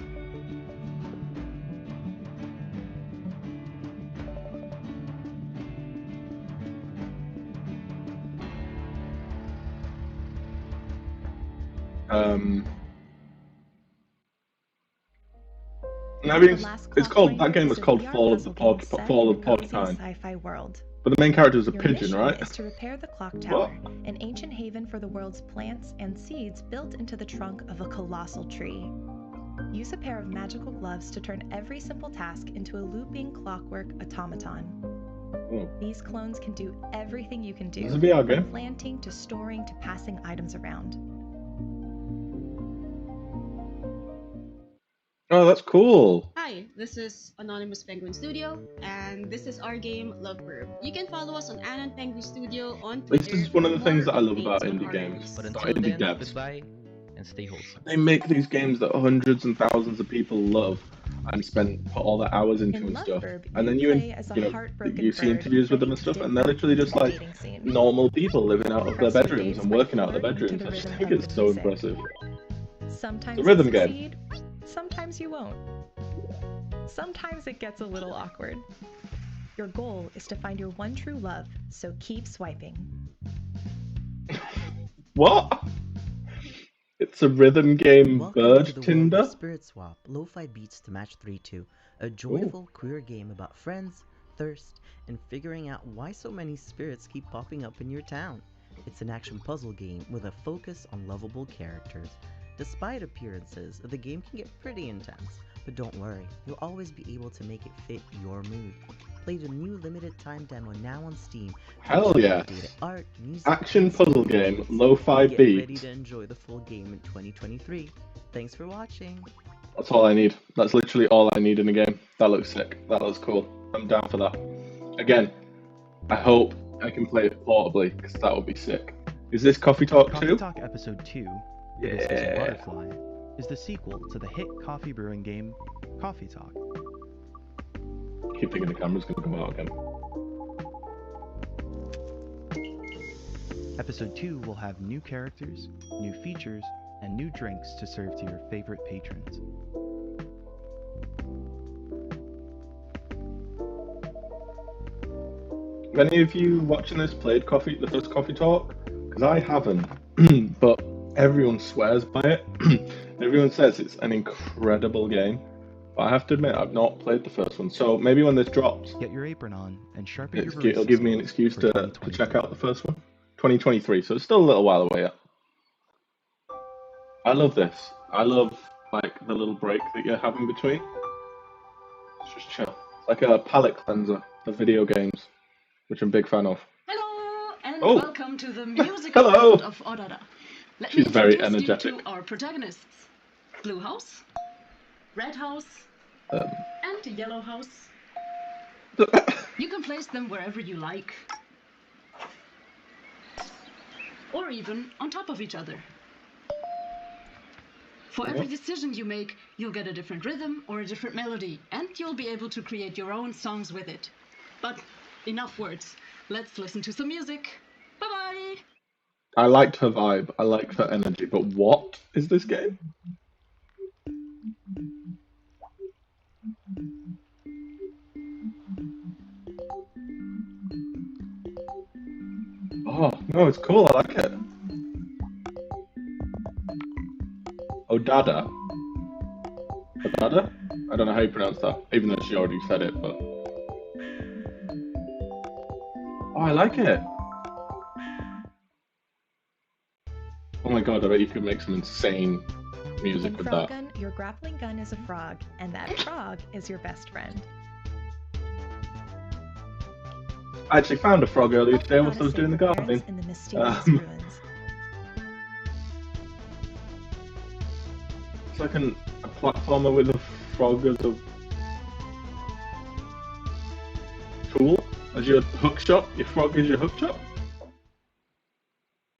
I mean, it's called, that game was called Fall of Porcupine. Sci-fi world. But the main character is a Your pigeon, mission right? is to repair the clock tower, an ancient haven for the world's plants and seeds built into the trunk of a colossal tree. Use a pair of magical gloves to turn every simple task into a looping clockwork automaton. These clones can do everything you can do, It's a VR game. from planting to storing to passing items around. Oh, that's cool. Hi, this is Anonymous Penguin Studio, and this is our game Love Verb. You can follow us on Anon Penguin Studio on Twitter. This is one of the for things more that I love updates about on indie our games, release. not indie devs. Goodbye and stay wholesome. They make these games that hundreds and thousands of people love and put all their hours into In and stuff. Loveverb, And then you you play as a know, heartbroken you see bird interviews with them and ready to stuff, give and they're birth literally to just the like dating scene. normal people living out of their Press your bedrooms dates and by working out of their flirting to bedrooms. I the just rhythm think of it's the so music. impressive. Sometimes It's a rhythm you game. succeed, sometimes you won't. Sometimes it gets a little awkward. Your goal is to find your one true love, so keep swiping. What? It's a rhythm game Welcome bird to the world Tinder? of Spirit Swap, lo-fi beats to match 3-2, a joyful queer game about friends, thirst, and figuring out why so many spirits keep popping up in your town. It's an action puzzle game with a focus on lovable characters. Despite appearances, the game can get pretty intense, but don't worry, you'll always be able to make it fit your mood. Play the new limited time demo now on Steam. Hell yeah. Updated art, music, Action and puzzle story game, beats. lo-fi Get ready beats. to enjoy the full game in 2023. Thanks for watching. That's all I need. That's literally all I need in a game. That looks sick. That looks cool. I'm down for that. Again, I hope I can play it portably, because that would be sick. Is this Coffee Talk 2? Coffee Talk Episode 2, This is a Yeah. Butterfly, is the sequel to the hit coffee brewing game, Coffee Talk. I keep thinking the camera's going to come out again. Episode 2 will have new characters, new features, and new drinks to serve to your favorite patrons. Have any of you watching this played the first Coffee Talk? Because I haven't, but everyone swears by it. Everyone says it's an incredible game. But I have to admit, I've not played the first one. So maybe when this drops, Get your apron on and sharpen your it'll give me an excuse to check out the first one. 2023, so it's still a little while away yet. I love this. I love like the little break that you have in between. It's just chill. It's like a palate cleanser of video games, which I'm a big fan of. Hello and Oh. welcome to the musical Hello. world of Aurora. Let She's me very introduce energetic. you to our protagonists: Blue House, Red House, Um, and Yellow House. You can place them wherever you like, or even on top of each other. For every decision you make, you'll get a different rhythm or a different melody, and you'll be able to create your own songs with it. But enough words. Let's listen to some music. Bye-bye! I liked her vibe, I liked her energy, but what is this game? Oh, no, it's cool, I like it. Odada? Odada? I don't know how you pronounce that, even though she already said it, but... Oh, I like it! Oh my god, I bet you could make some insane music In with Frog that. Gun, your grappling gun is a frog, and that frog is your best friend. I actually found a frog earlier today whilst I was doing the gardening. In the mysterious ruins. It's like a platformer with a frog as a tool, as your hook shot. Your frog is your hook shot.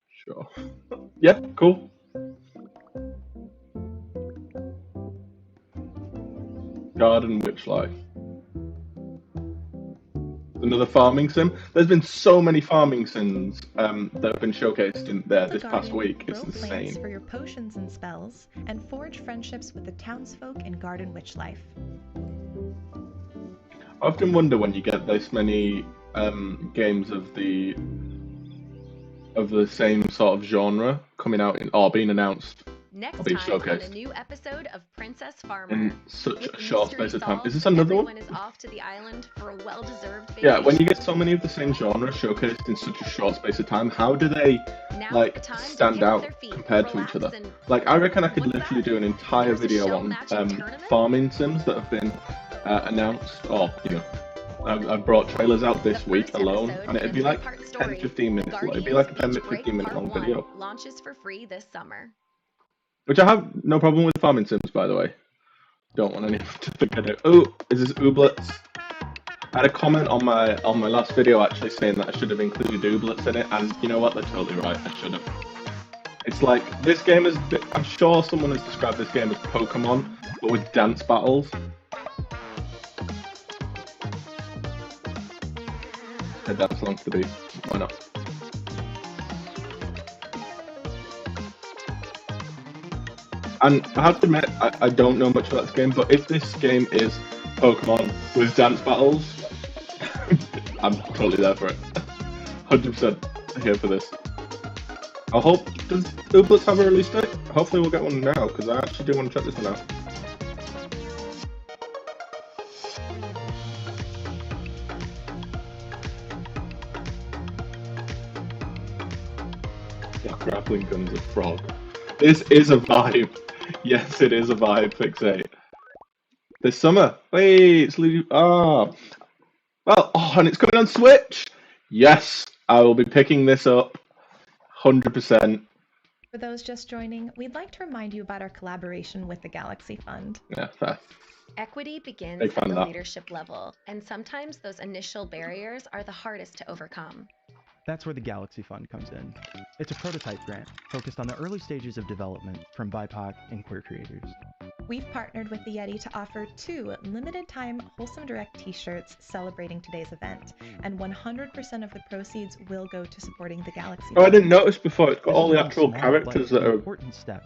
Sure. Yeah, cool. Garden Witch Life. Another farming sim. There's been so many farming sims that have been showcased in there this past week. It's insane. For your potions and spells, and forge friendships with the townsfolk in Garden Witch Life. I often wonder when you get this many games of the same sort of genre coming out or being announced. Next or being time showcased. on a new episode of Princess Farmer. In such With a short mystery space of time. solved, Is this another one? everyone is off to the island for a well-deserved vacation. Yeah, when you get so many of the same genre showcased in such a short space of time, how do they like stand out compared to each other? Like, I reckon I could literally do an entire video on farming sims that have been announced, or you know, I've brought trailers out this week alone, and it'd be like 10-15 minutes long. It'd be like a 10-15 minute long video. Launches for free this summer. Which I have no problem with farming sims, by the way. Don't want anyone to forget it. Oh, is this Ooblets? I had a comment on my last video actually saying that I should have included Ooblets in it, and you know what? They're totally right. I should have. It's like this game is. I'm sure someone has described this game as Pokemon, but with dance battles. I dance along to the beat. Why not? And I have to admit, I don't know much about this game, but if this game is Pokemon with dance battles, I'm totally there for it. 100% here for this. I hope, does Ooblets have a release date? Hopefully we'll get one now, because I actually do want to check this one out. Yeah, grappling gun's a frog. This is a vibe. Yes, it is a vibe, Fixate. This summer. Wait, it's well, and it's coming on Switch. Yes, I will be picking this up 100%. For those just joining, we'd like to remind you about our collaboration with the Galaxy Fund. Yeah, fair. Equity begins at the leadership level, and sometimes those initial barriers are the hardest to overcome. That's where the Galaxy Fund comes in. It's a prototype grant focused on the early stages of development from BIPOC and queer creators. We've partnered with the Yeti to offer 2 limited-time Wholesome Direct t-shirts celebrating today's event, and 100% of the proceeds will go to supporting the Galaxy Fund. Oh, I didn't notice before. It's got all the actual characters that are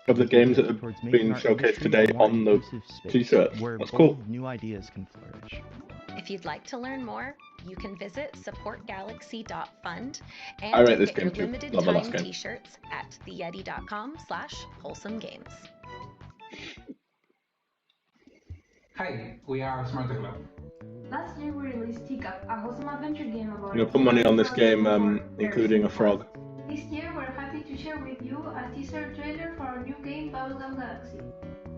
of the games that have been showcased today on the t-shirts. That's cool. New ideas can flourish. If you'd like to learn more, you can visit supportgalaxy.fund I and rate this get game your too. limited Love the time last game. t-shirts at theyeti.com/Wholesome Games. Hi, we are Smart Club. Last year we released Teacup, a wholesome adventure game about... I'm gonna put money on this game, including a frog. This year we're happy to share with you a teaser trailer for our new game Bubblegum Galaxy.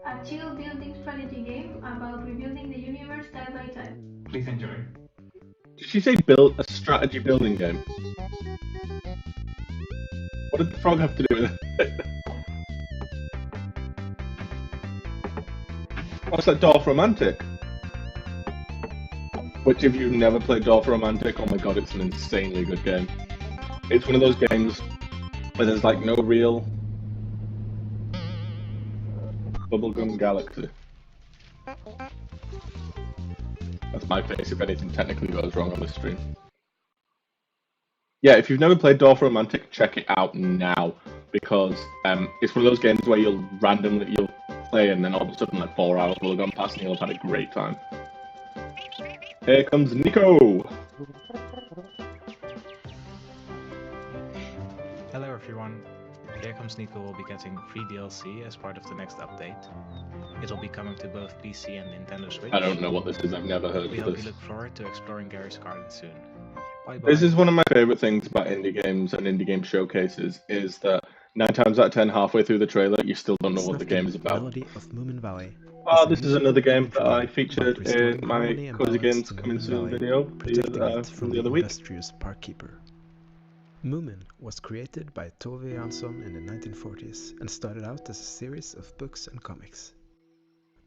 A chill building strategy game about rebuilding the universe time by time. Please enjoy. Did she say build a strategy building game? What did the frog have to do with it? What's that Dorf Romantic? Which, if you've never played Dorf Romantic, oh my god, it's an insanely good game. It's one of those games where there's like no real Bubblegum Galaxy. That's my face if anything technically goes wrong on this stream. Yeah, if you've never played Dwarf Romantic, check it out now, because it's one of those games where you'll play and then all of a sudden like 4 hours will have gone past and you'll have had a great time. Here comes Nico! Hello everyone, Here Comes Nico will be getting free DLC as part of the next update. It'll be coming to both PC and Nintendo Switch. I don't know what this is, I've never heard of this. We hope you look forward to exploring Gary's Garden soon. Bye-bye. This is one of my favourite things about indie games and indie game showcases, is that 9 times out of 10, halfway through the trailer, you still don't know what the game is about. Melody of Moominvalley. Oh, this is another game that I featured in my Cozy Games Coming Soon video from the other week. Industrious Parkkeeper. Moomin was created by Tove Jansson in the 1940s and started out as a series of books and comics.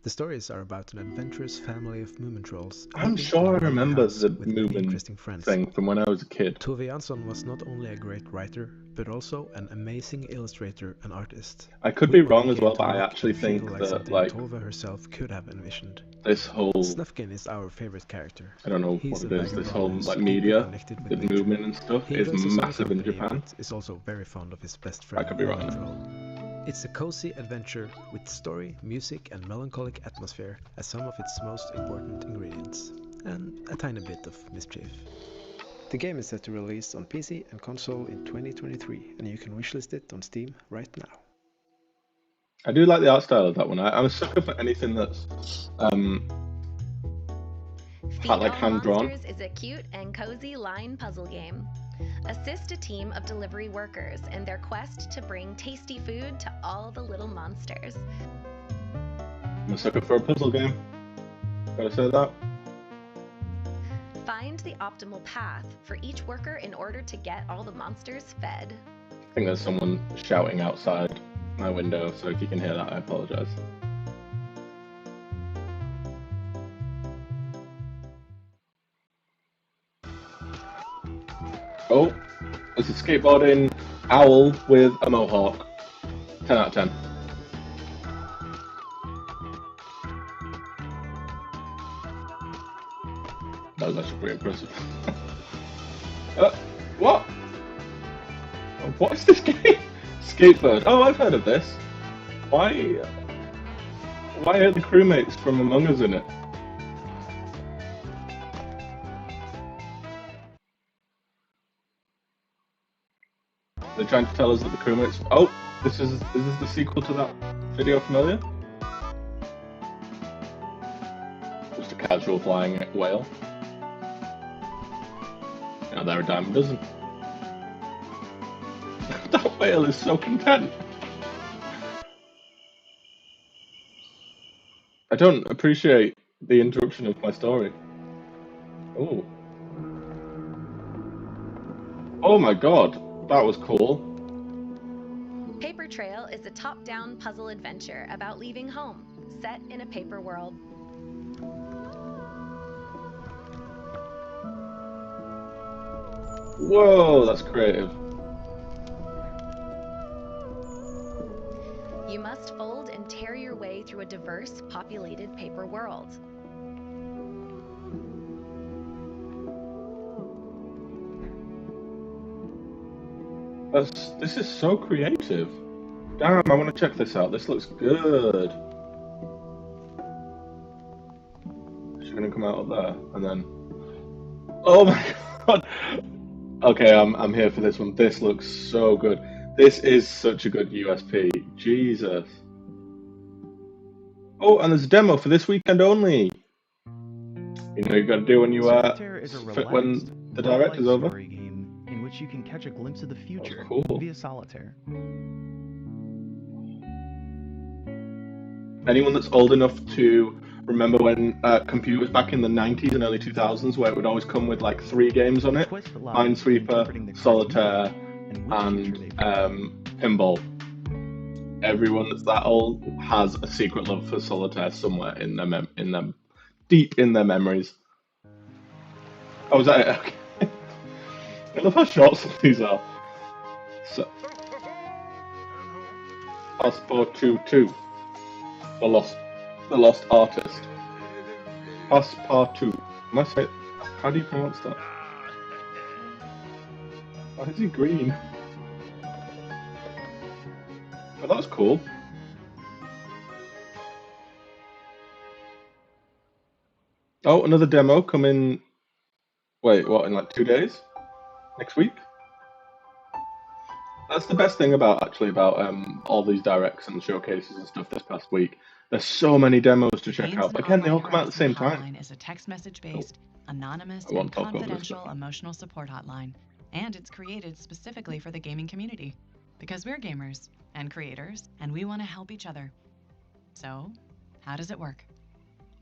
The stories are about an adventurous family of Moomin trolls. I'm sure I remember the Moomin thing from when I was a kid. Tove Jansson was not only a great writer, but also an amazing illustrator and artist. I could be wrong as well, but I actually think that like Tove herself could have envisioned. This whole Snufkin is our favorite character. I don't know what it is. This whole like media, the Moomin and stuff is massive in Japan. Is also very fond of his best friend. I could be wrong. It's a cozy adventure with story, music and melancholic atmosphere as some of its most important ingredients, and a tiny bit of mischief. The game is set to release on PC and console in 2023, and you can wishlist it on Steam right now. I do like the art style of that one. I'm a sucker for anything that's like hand-drawn. Monsters is a cute and cozy line puzzle game. Assist a team of delivery workers in their quest to bring tasty food to all the little monsters. I'm a sucker for a puzzle game. Gotta say that. Find the optimal path for each worker in order to get all the monsters fed. I think there's someone shouting outside my window, so if you can hear that, I apologize. Oh, it's a skateboarding owl with a mohawk. 10 out of 10. That was actually pretty impressive. What? What is this game? Skatebird. Oh, I've heard of this. Why are the crewmates from Among Us in it? They're trying to tell us that the crewmates. Oh, is this the sequel to that video familiar? Just a casual flying whale. Now they're a dime a dozen. That whale is so content. I don't appreciate the interruption of my story. Oh. Oh my god. That was cool. Paper Trail is a top-down puzzle adventure about leaving home, set in a paper world. Whoa, that's creative. You must fold and tear your way through a diverse, populated paper world. This is so creative. Damn, I want to check this out. This looks good. She's gonna come out up there, and then. Oh my god. Okay, I'm here for this one. This looks so good. This is such a good USP. Jesus. Oh, and there's a demo for this weekend only. You know you got to do when you when the direct is over. In which you can catch a glimpse of the future via solitaire. Anyone that's old enough to remember when computers back in the 90s and early 2000s, where it would always come with like 3 games on it: Minesweeper, Solitaire, and Pinball. Everyone that's that old has a secret love for Solitaire somewhere in them, deep in their memories. Oh, is that it? Okay. I love how short some of these are. So, Passport 2-2. The Lost Artist. Passepartout. Am I saying? How do you pronounce that? Why is he green? Oh, that was cool. Oh, another demo coming. Wait, what? In like 2 days? Next week? That's the best thing about all these directs and showcases and stuff this past week. There's so many demos to check out. But again, they all come out at the same time. Hotline is a text message-based, anonymous, and confidential emotional support hotline, and it's created specifically for the gaming community because we're gamers and creators, and we want to help each other. So, how does it work?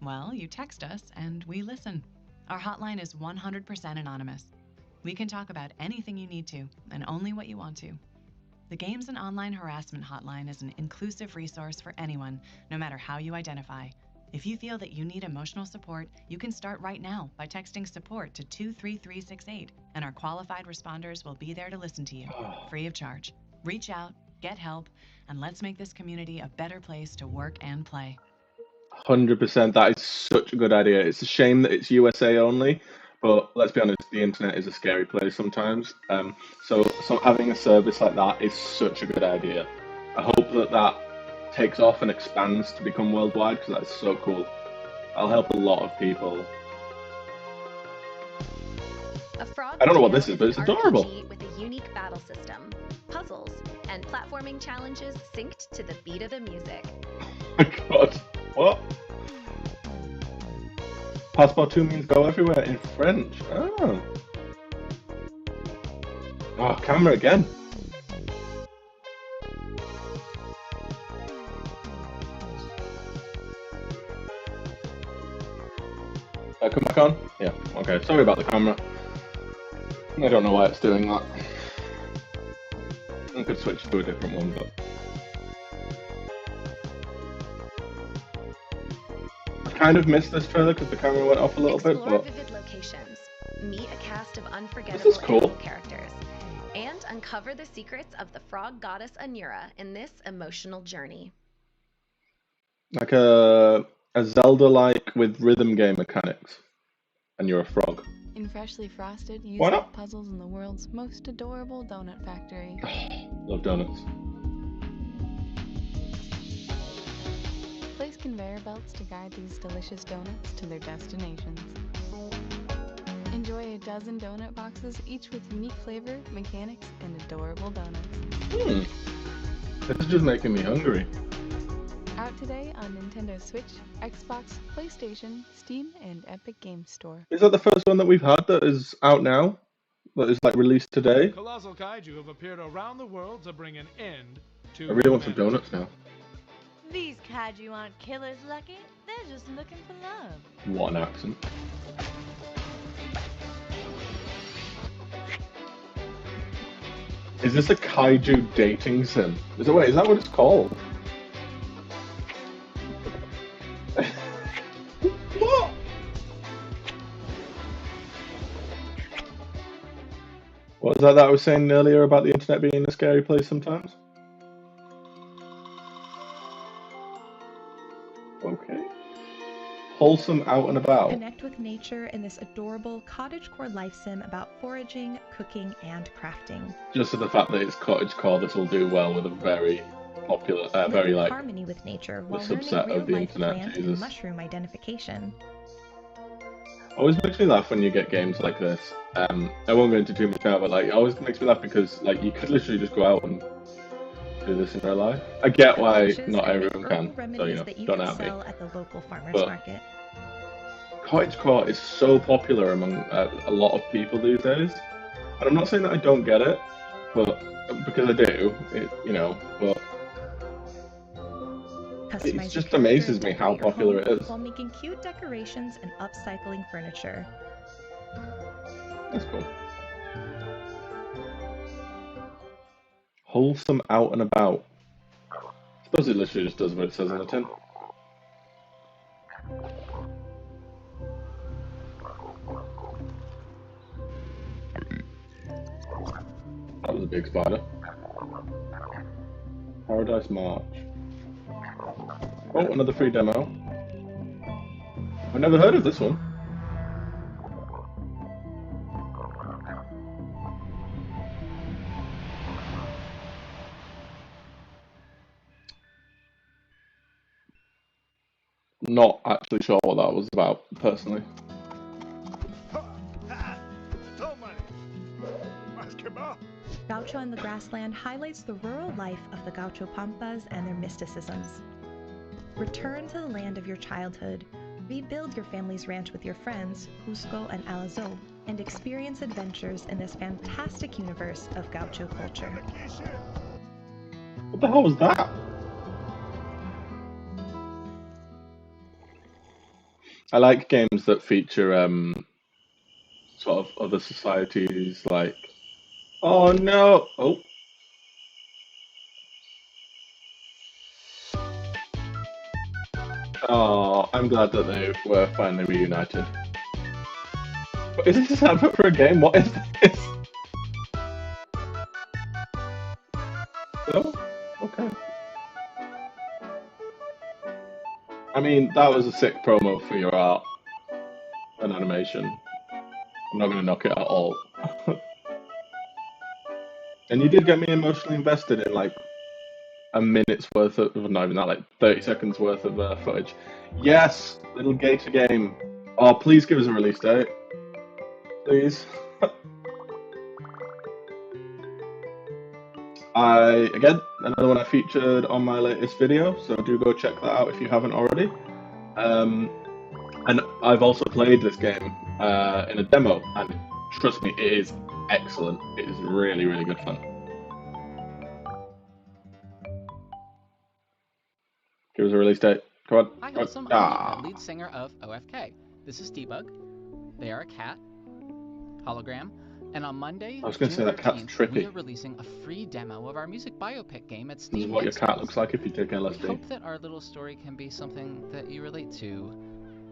Well, you text us and we listen. Our hotline is 100% anonymous. We can talk about anything you need to and only what you want to. The Games and Online Harassment Hotline is an inclusive resource for anyone, no matter how you identify. If you feel that you need emotional support, you can start right now by texting support to 23368, and our qualified responders will be there to listen to you, free of charge. Reach out, get help, and let's make this community a better place to work and play. 100%. That is such a good idea. It's a shame that it's USA only, but let's be honest, the internet is a scary place sometimes. So having a service like that is such a good idea. I hope that takes off and expands to become worldwide, because that's so cool. I'll help a lot of people. I don't know what this is, but it's adorable. With a unique battle system, puzzles, and platforming challenges synced to the beat of the music. Oh my god, what? Passepartout means go everywhere in French. Oh. Oh, camera again. Come back on? Yeah, okay. Sorry about the camera. I don't know why it's doing that. I could switch to a different one, but... I kind of missed this trailer because the camera went off a little bit, but... Vivid locations, meet a cast of unforgettable cool. characters, and uncover the secrets of the frog goddess Anura in this emotional journey. Like a Zelda-like with rhythm game mechanics, and you're a frog. In Freshly Frosted, you Why solve not? puzzles in the world's most adorable donut factory. Love donuts. Place conveyor belts to guide these delicious donuts to their destinations. Enjoy a dozen donut boxes, each with unique flavor, mechanics, and adorable donuts. This is just making me hungry. Out today on Nintendo Switch, Xbox, PlayStation, Steam, and Epic Games Store. Is that the first one that we've had that is out now? That is like released today? Colossal kaiju have appeared around the world to bring an end to I really want some donuts now. These kaiju aren't killers, Lucky. They're just looking for love. What an accent. Is this a kaiju dating sim? Is that what it's called? What? What was that I was saying earlier about the internet being a scary place sometimes? Okay. Wholesome out and about. Connect with nature in this adorable cottagecore life sim about foraging, cooking, and crafting. Just for the fact that it's cottagecore, this will do well with a very popular, very like harmony with nature the while subset learning of the real-life internet. plant Jesus. and mushroom identification. Always makes me laugh when you get games like this. I won't go into too much now, but like it always makes me laugh because like you could literally just go out and do this in real life. I get why not everyone can, so you know, don't at me. At the local farmers But market. cottagecore is so popular among a lot of people these days, and I'm not saying that I don't get it, but because I do, you know, but it just amazes me how popular it is. While making cute decorations and upcycling furniture. That's cool. Wholesome out and about. I suppose it literally just does what it says on the tin. That was a big spider. Paradise March. Oh, another free demo. I've never heard of this one. Not actually sure what that was about, personally. Gaucho and the Grassland highlights the rural life of the Gaucho Pampas and their mysticisms. Return to the land of your childhood, rebuild your family's ranch with your friends, Cusco and Alazo, and experience adventures in this fantastic universe of Gaucho culture. What the hell was that? I like games that feature sort of other societies, like... Oh no! Oh. Oh, I'm glad that they were finally reunited. But is this an advert for a game? What is this? No? Okay. I mean, that was a sick promo for your art and animation. I'm not going to knock it at all. And you did get me emotionally invested in like a minute's worth of, not even that, like 30 seconds worth of footage. Yes, little Gator game. Oh, please give us a release date. Please. Again, another one I featured on my latest video, so do go check that out if you haven't already. And I've also played this game in a demo, and trust me, it is excellent. It is really, really good fun. Give us a release date. Come on. Hi, Wholesome. I'm Mika, lead singer of OFK. This is Debug. They are a cat. Hologram. And on Monday, I was going to say that cat's trippy. we are releasing a free demo of our music biopic game at Steam. This is what your cat looks like if you take LSD. We hope that our little story can be something that you relate to.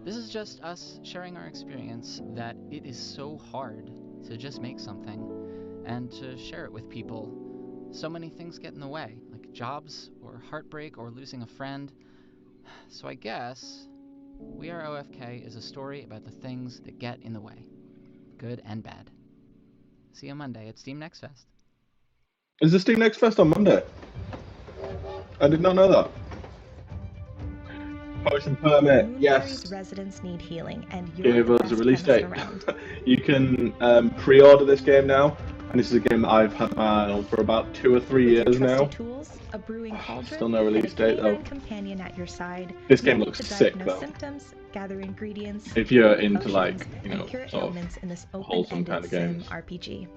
This is just us sharing our experience that it is so hard to just make something and to share it with people. So many things get in the way, like jobs or heartbreak or losing a friend. So I guess We Are OFK is a story about the things that get in the way, good and bad. See you Monday at Steam Next Fest. Is the Steam Next Fest on Monday? I did not know that. Potion permit, yes. Residents need healing, and give us a release date. You can pre-order this game now, and this is a game that I've had my eye on for about 2 or 3 years now. Tools, a brewing cauldron, still no release date though. Companion at your side. This game looks sick though. Symptoms, gather ingredients, if you're into like, you know, cure sort ailments in this wholesome kind of games. RPG.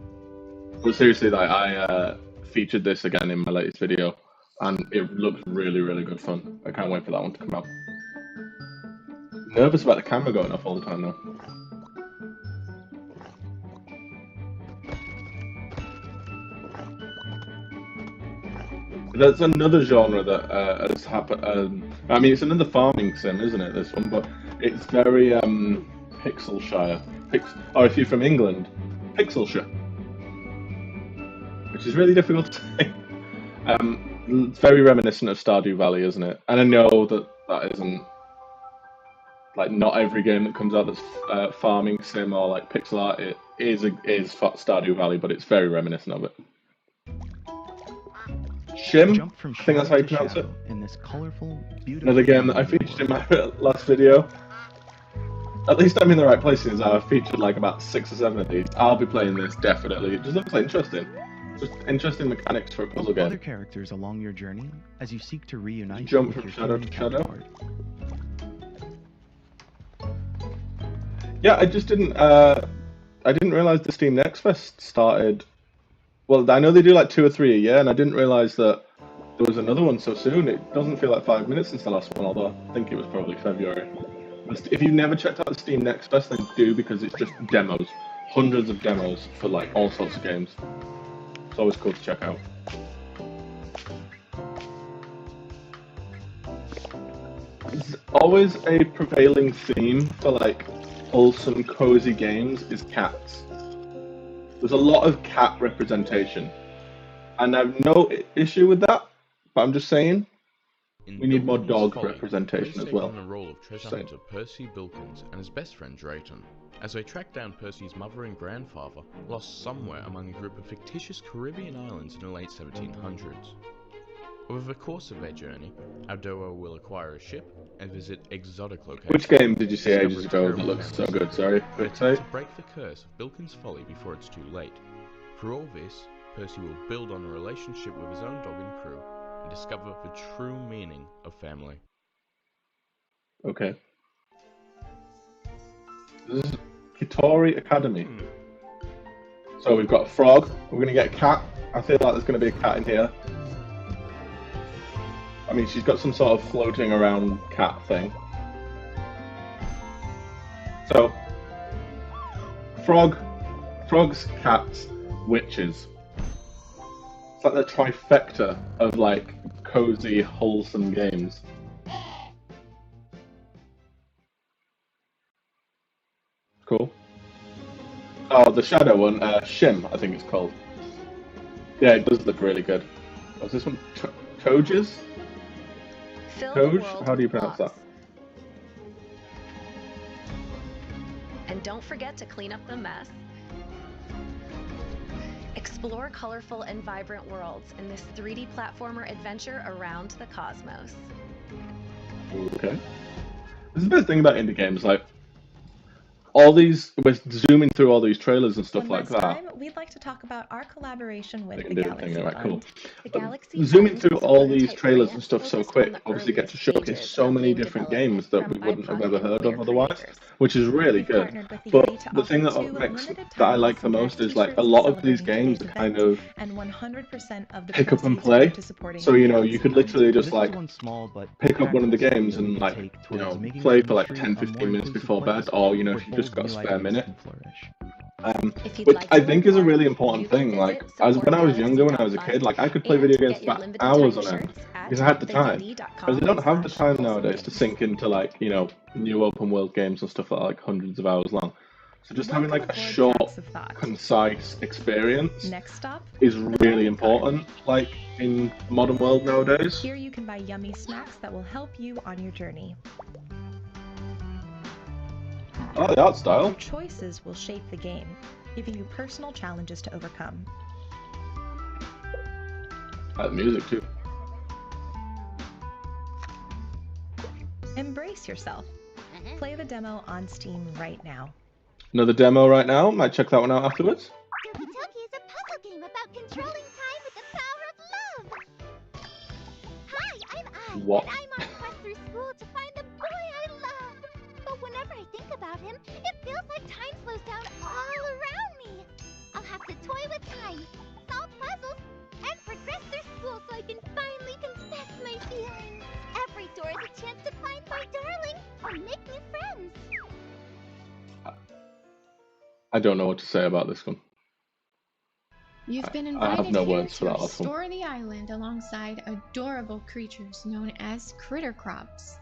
But seriously, like I featured this again in my latest video, and it looks really, really good fun. I can't wait for that one to come out. Nervous about the camera going off all the time though. There's another genre that has happened. I mean, it's another farming sim, isn't it? This one, but it's very Pixelshire. Or if you're from England, Pixelshire, which is really difficult to say. It's very reminiscent of Stardew Valley, isn't it? And I know that that isn't. Like, not every game that comes out that's farming sim or like pixel art is Stardew Valley, but it's very reminiscent of it. SCHiM, I think that's how you pronounce it. In this colorful, beautiful another game that I featured in my last video. At least I'm in the right places. I've featured like about 6 or 7 of these. I'll be playing this definitely. It just looks like interesting. Just interesting mechanics for a puzzle game. Other characters along your journey as you seek to reunite. Jump from shadow to shadow. Yeah, I just didn't. I didn't realize the Steam Next Fest started. Well, I know they do like 2 or 3 a year, and I didn't realize that there was another one so soon. It doesn't feel like 5 minutes since the last one, although I think it was probably February. If you've never checked out the Steam Next Fest, then do, because it's just demos, hundreds of demos for like all sorts of games. It's always cool to check out. There's always a prevailing theme for like wholesome, cozy games is cats. There's a lot of cat representation, and I have no issue with that, but I'm just saying, In We need more Bilkins' dog Folly, representation Grace as takes well. on the role of treasure Same. hunter Percy Bilkins and his best friend Drayton, as they track down Percy's mother and grandfather, lost somewhere among a group of fictitious Caribbean islands in the late 1700s. Over the course of their journey, our duo will acquire a ship and visit exotic locations. Which game did you see discover ages ago that terrible looks so memories, good? Sorry, and quick attempt say. to break the curse of Bilkins' Folly before it's too late. For all this, Percy will build on a relationship with his own dog and crew and discover the true meaning of family. Okay. This is Kitori Academy. So we've got a frog. We're gonna get a cat. I feel like there's gonna be a cat in here. I mean, she's got some sort of floating around cat thing. So, frogs, cats, witches. It's like the trifecta of like cozy, wholesome games. Cool. Oh, the shadow one, SCHiM, I think it's called. Yeah, it does look really good. What's this one? Toges? Toge? How do you pronounce that? And don't forget to clean up the mess. Explore colorful and vibrant worlds in this 3D platformer adventure around the cosmos. Okay. This is the best thing about indie games, like, all these, we're zooming through all these trailers and stuff like that. Time, we'd like to talk about our collaboration with the Galaxy Right, cool. Fund. The Galaxy Zooming Fund through is a all these prototype trailers grant and stuff so focused on quick, the obviously get to earliest showcase stages so of many game different development games that from we wouldn't have BIPOC ever and heard queer of otherwise, creators. which is really We've good. partnered with EA But to the thing that offer 2 makes limited that I time like the Wholesome most Direct is like a t-shirts lot of these celebrating games today's kind event, of and 100% of the pick up and proceeds play. go to supporting So the you know, Galaxy you could Fund. literally just This like is one small but pick up one of the practical games step and we like take you towards know making play the for like industry 10-15 a more minutes inclusive before bed, place or you know where if you've just bold got a new spare ideas minute. can flourish. Which I think is a really important thing. Like, as when I was younger, when I was a kid, like I could play video games for hours on end because I had the time. Because I don't have the time nowadays to sink into like you know new open world games and stuff that are like hundreds of hours long. So just having like a short, concise experience Next stop, is really important. Like in modern world nowadays. Here you can buy yummy snacks that will help you on your journey. I like the art style. Your choices will shape the game, giving you personal challenges to overcome. I like the music too. Embrace yourself. Play the demo on Steam right now. Another demo right now. Might check that one out afterwards. Toki Toki is a puzzle game about controlling time with the power of love. Hi, I'm I, What? and I'm on a quest through school to find the boy I love. But whenever I think about him, it feels like time slows down all around me. I'll have to toy with time, solve puzzles, and progress through school so I can finally confess my feelings. Every door is a chance to find my darling or make new friends. I don't know what to say about this one. You've been I have invited no here words for to that last one. restore the island alongside adorable creatures known as critter crops.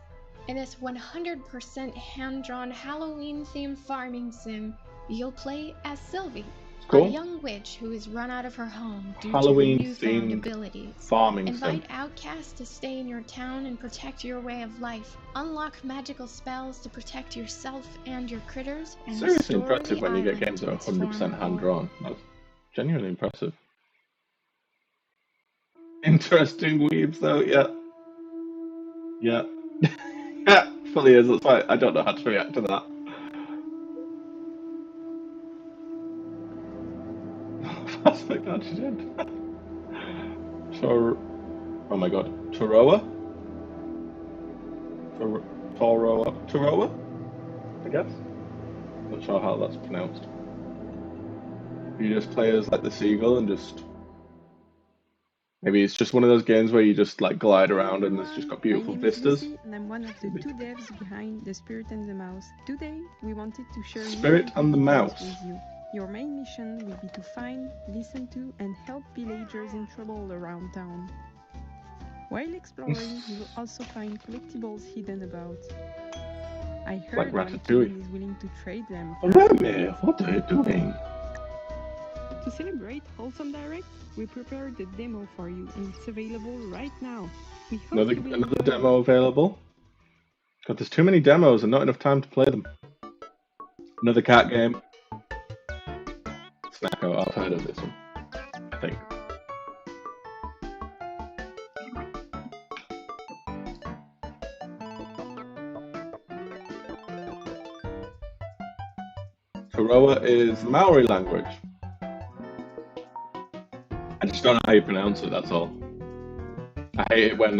In this 100% hand-drawn Halloween-themed farming sim, you'll play as Sylvie, Cool. a young witch who is run out of her home due Halloween to her newfound themed abilities. farming Invite sim. outcasts to stay in your town and protect your way of life. Unlock magical spells to protect yourself and your critters, and Seriously restore impressive the when you get island games that to are its 100% former hand glory. drawn. That's genuinely impressive. Interesting weaves though, yeah. Yeah. Yeah, fully is. That's why I don't know how to react to that. Aspect accident. Oh my god. Toroa? Toroa? I guess? Not sure how that's pronounced. You just play as like the seagull and just... Maybe it's just one of those games where you just like glide around and it's just got beautiful My name is vistas. Lucy, and I'm one of the 2 devs behind The Spirit and the Mouse. Today, we wanted to share Spirit new and the details Mouse. with you. Your main mission will be to find, listen to, and help villagers in trouble around town. While exploring, you will also find collectibles hidden about. I heard like our Ratatouille. team is willing to trade them. Remy, what are you doing? To celebrate Wholesome Direct, we prepared the demo for you, and it's available right now. We hope Another demo available. God, there's too many demos and not enough time to play them. Another cat game. Snacko, I've heard of this one, I think. Kuroa is Maori language. I just don't know how you pronounce it, that's all. I hate it when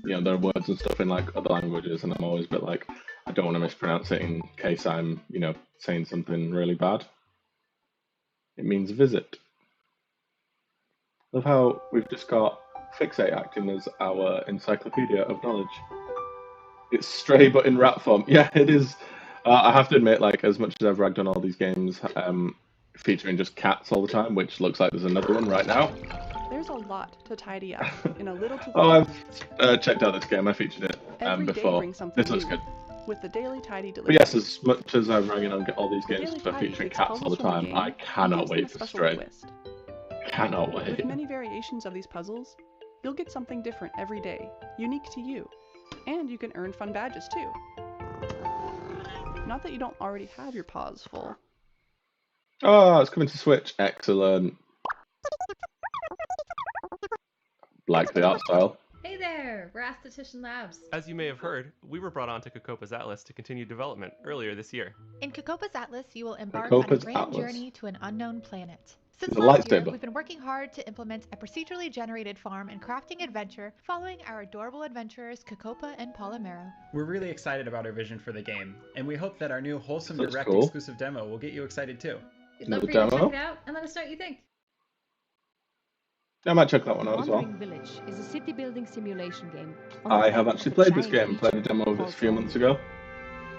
you know, there are words and stuff in like other languages, and I'm always a bit like, I don't want to mispronounce it in case I'm, you know, saying something really bad. It means visit. Love how we've just got Fixate acting as our encyclopedia of knowledge. It's Stray but in rap form. Yeah, it is. I have to admit, like, as much as I've ragged on all these games featuring just cats all the time, which looks like there's another one right now. There's a lot to tidy up in a little to Oh, I've checked out this game. I featured it Every day before. brings something This looks new. good. With the daily tidy But delivery. yes, as much as I'm ragging on all these games Daily for Tidy featuring takes cats all the puzzles from the time, game I cannot and gives them wait a for special Stray. twist. Cannot wait. With many variations of these puzzles, you'll get something different every day, unique to you. And you can earn fun badges too. Not that you don't already have your paws full. Oh, it's coming to Switch. Excellent. Like the art style. Hey there, we're Aesthetician Labs. As you may have heard, we were brought on to Kokopa's Atlas to continue development earlier this year. In Kokopa's Atlas, you will embark Kokopa's on a grand Atlas. journey to an unknown planet. Since It's a last year, lightsaber. we've been working hard to implement a procedurally generated farm and crafting adventure following our adorable adventurers Kokopa and Polymero. We're really excited about our vision for the game, and we hope that our new Wholesome That's Direct cool. exclusive demo will get you excited too. We'd love Another for you to demo? check it out and let us know what you think. I might check that one out as well. Wandering Village is a city building simulation game. I have actually played this game, played a demo of it a few months ago.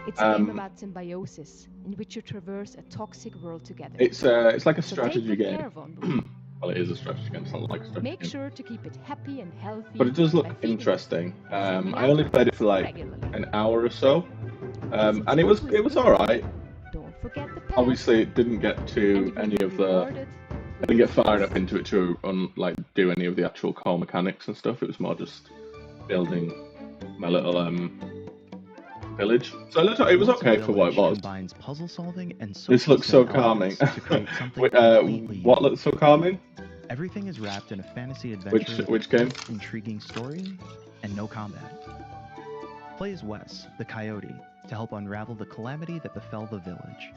It's a game about symbiosis, in which you traverse a toxic world together. It's like a So strategy take good game. care of Wandering. Well, it is a strategy game, it's not like a strategy Make game. sure to keep it happy and healthy. But it does look by feeding it. interesting. I only played it for like an hour or so, and it was alright. Don't forget the pets. Obviously, it didn't get to any of the. I didn't get far enough into it to like do any of the actual core mechanics and stuff. It was more just building my little village. So it was okay for what it was. Combines puzzle solving and This looks so social calming. elements to create something Wait, completely what looks so calming? Everything is wrapped in a fantasy adventure Which game? with intriguing story and no combat. Play as Wes, the coyote, to help unravel the calamity that befell the village.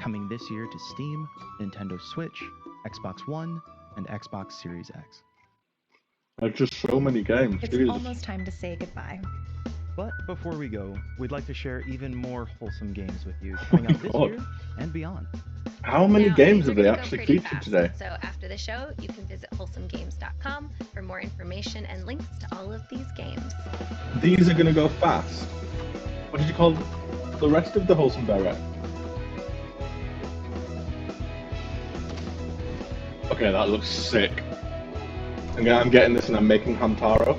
Coming this year to Steam, Nintendo Switch, Xbox One, and Xbox Series X. There's just so many games. It's Jesus. almost time to say goodbye. But before we go, we'd like to share even more wholesome games with you coming out this God. year and beyond. How many Now, games these have are they gonna go actually pretty featured fast. today? So after the show, you can visit wholesomegames.com for more information and links to all of these games. These are gonna go fast. What did you call the rest of the Wholesome Direct? Okay, that looks sick. I'm getting this and I'm making Hamtaro.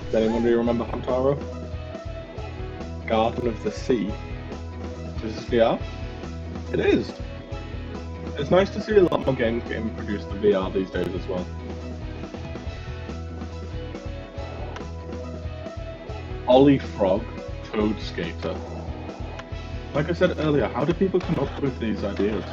Does anyone remember Hamtaro? Garden of the Sea. Is this VR? It is. It's nice to see a lot more games getting produced in VR these days as well. Ollie Frog, Toad Skater. Like I said earlier, how do people come up with these ideas?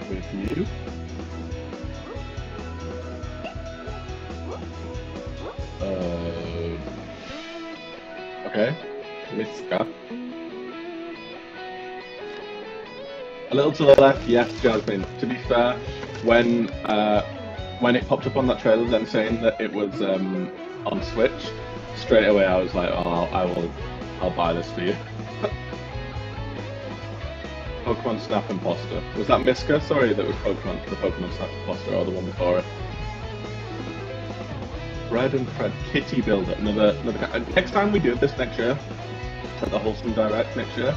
With you? Okay. Mika. A little to the left, yes, Jasmine. To be fair, when it popped up on that trailer, then saying that it was on Switch, straight away I was like, oh, I'll buy this for you. Pokemon Snap Imposter. Was that Miska? Sorry, that was the Pokemon Snap Imposter, or the one before it. Fred and Fred Kitty Builder. Another. Next time we do this next year, at the Wholesome Direct next year,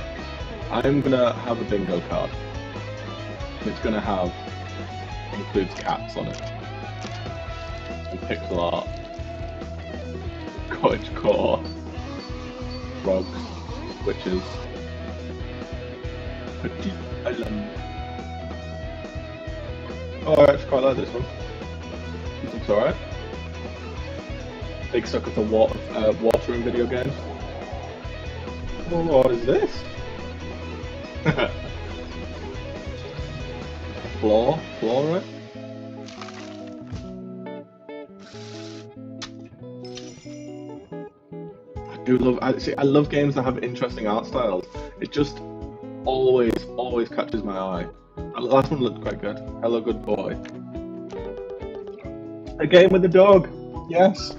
I'm gonna have a bingo card. It's gonna have includes cats on it. And pixel art. Cottagecore. Frogs. Witches. Petit Island. Oh, I actually quite like this one. This looks alright. Big sucker for water in video games. Oh, what is this? Floor, right? I love games that have interesting art styles. It just always catches my eye. The last one looked quite good. Hello, good boy. A game with a dog. Yes.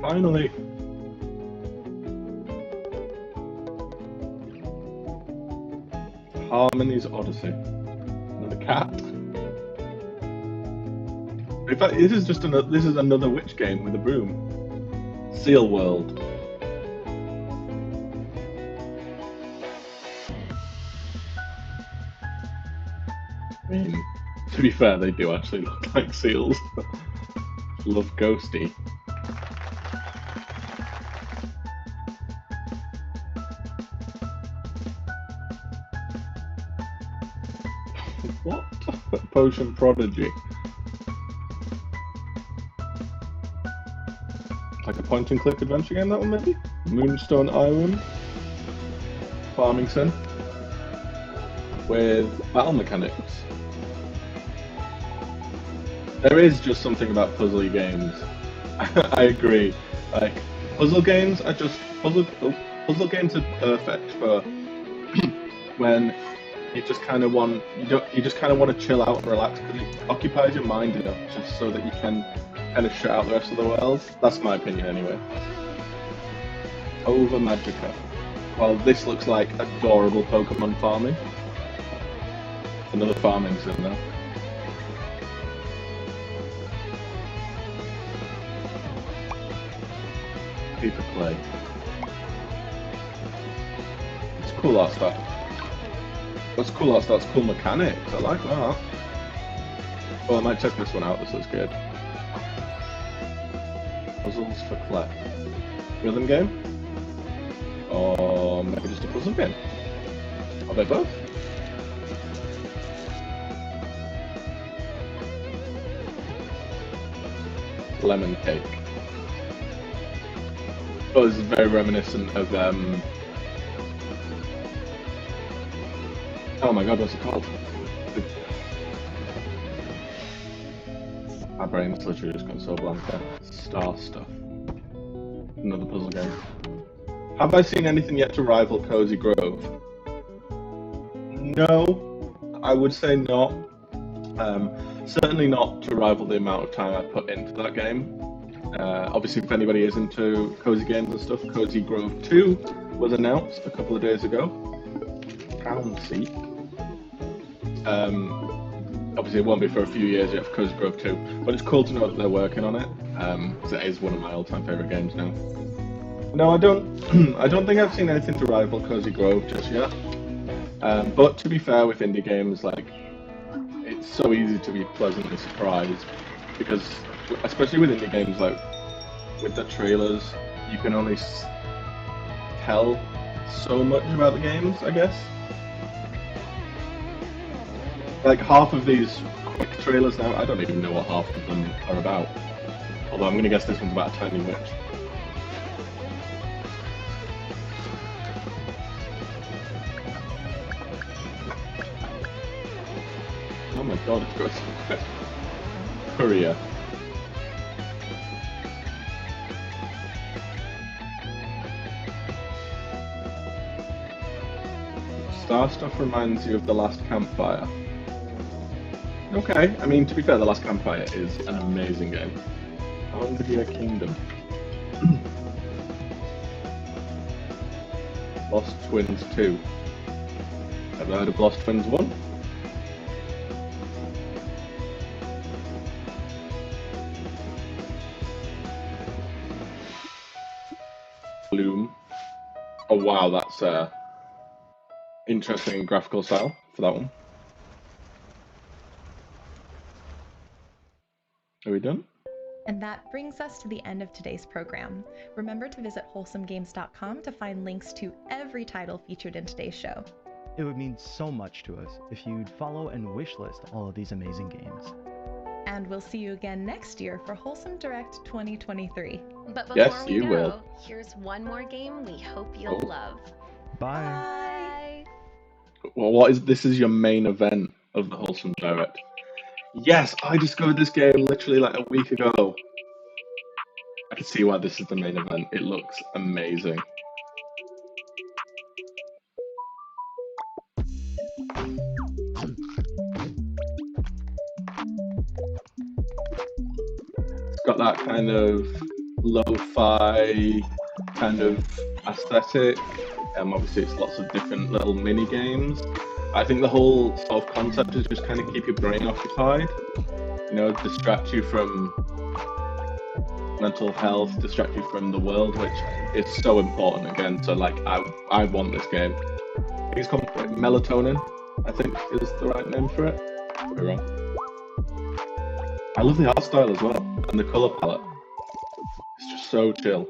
Finally. Harmony's Odyssey. Another cat. In fact, this is another witch game with a broom. Seal World. I mean, to be fair, they do actually look like seals. Love Ghosty. What? Potion Prodigy. Like a point and click adventure game, that one maybe? Moonstone Island. Farming sim. With battle mechanics. There is just something about puzzly games. I agree. Like, puzzle games are just puzzle games are perfect for when you just kind of want to chill out and relax, because it occupies your mind enough just so that you can kind of shut out the rest of the world. That's my opinion anyway. Over Magica. Well, this looks like adorable Pokemon farming. Another farming sim now. Paper Play. It's cool art style. What's cool art style? It's cool mechanics. I like that. Oh, I might check this one out. This looks good. Puzzles for Clef. Rhythm game? Or maybe just a puzzle game? Are they both? Lemon Cake. Oh, this is very reminiscent of oh my god, what's it called? My brain's literally just gone so blank there. Star Stuff. Another puzzle game. Have I seen anything yet to rival Cozy Grove? No, I would say not. Certainly not to rival the amount of time I put into that game. Obviously, if anybody is into cozy games and stuff, Cozy Grove 2 was announced a couple of days ago. Pound Seat. Obviously, it won't be for a few years yet for Cozy Grove 2, but it's cool to know that they're working on it, because it is one of my all-time favourite games now. No, I don't. I don't think I've seen anything to rival Cozy Grove just yet. But to be fair, with indie games, like, it's so easy to be pleasantly surprised, because especially with indie games, like with the trailers, you can only tell so much about the games, I guess. Like half of these quick trailers now, I don't even know what half of them are about. Although I'm gonna guess this one's about a tiny witch. Oh my god, it's going so quick. Korea. Star Stuff reminds you of The Last Campfire. Okay, I mean, to be fair, The Last Campfire is an amazing game. Angria Kingdom. Lost Twins 2. Ever heard of Lost Twins 1? Bloom. Oh wow, that's interesting graphical style for that one. Are we done? And that brings us to the end of today's program. Remember to visit wholesomegames.com to find links to every title featured in today's show. It would mean so much to us if you'd follow and wishlist all of these amazing games. And we'll see you again next year for Wholesome Direct 2023. But before Yes, we you go, will. here's one more game we hope you'll love. Bye. Well, this is your main event of the Wholesome Direct. Yes, I discovered this game literally like a week ago. I can see why this is the main event. It looks amazing. It's got that kind of lo-fi kind of aesthetic. Obviously, it's lots of different little mini games. I think the whole sort of concept is just kind of keep your brain occupied. You know, distract you from mental health, distract you from the world, which is so important again. So, like, I want this game. I think it's called Melatonin, I think is the right name for it. Could be wrong. I love the art style as well, and the colour palette. It's just so chill.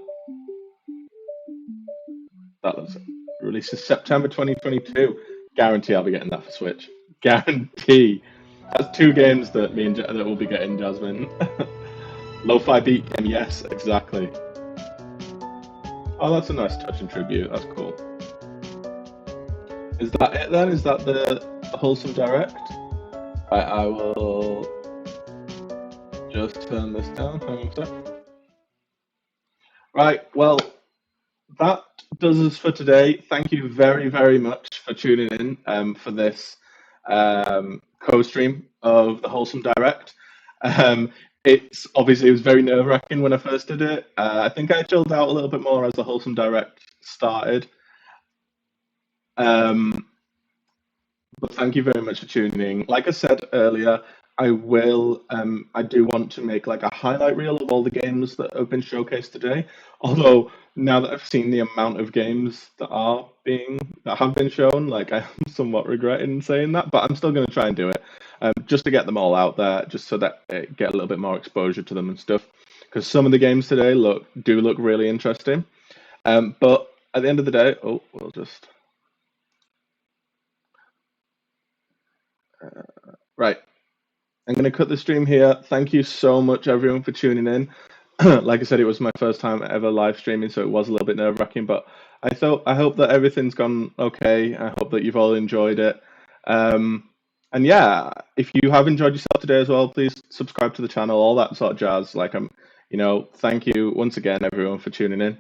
That was released in September 2022. Guarantee I'll be getting that for Switch. Guarantee. That's 2 games that that will be getting, Jasmine. Lo-fi beat game, yes, exactly. Oh, that's a nice touch and tribute. That's cool. Is that it then? Is that the Wholesome Direct? I will just turn this down. Hang on a sec. Right, well, that does us for today. Thank you very, very much for tuning in for this co-stream of the Wholesome Direct. It was very nerve-wracking when I first did it. I think I chilled out a little bit more as the Wholesome Direct started. But thank you very much for tuning in. Like I said earlier, I do want to make like a highlight reel of all the games that have been showcased today. Although now that I've seen the amount of games that have been shown, like I'm somewhat regretting saying that, but I'm still going to try and do it, just to get them all out there, just so that it get a little bit more exposure to them and stuff. Because some of the games today do look really interesting. But at the end of the day, we'll just right. I'm going to cut the stream here. Thank you so much, everyone, for tuning in. Like I said, it was my first time ever live streaming, so it was a little bit nerve-wracking, but I hope that everything's gone okay. I hope that you've all enjoyed it. And yeah, if you have enjoyed yourself today as well, please subscribe to the channel, all that sort of jazz. Thank you once again, everyone, for tuning in.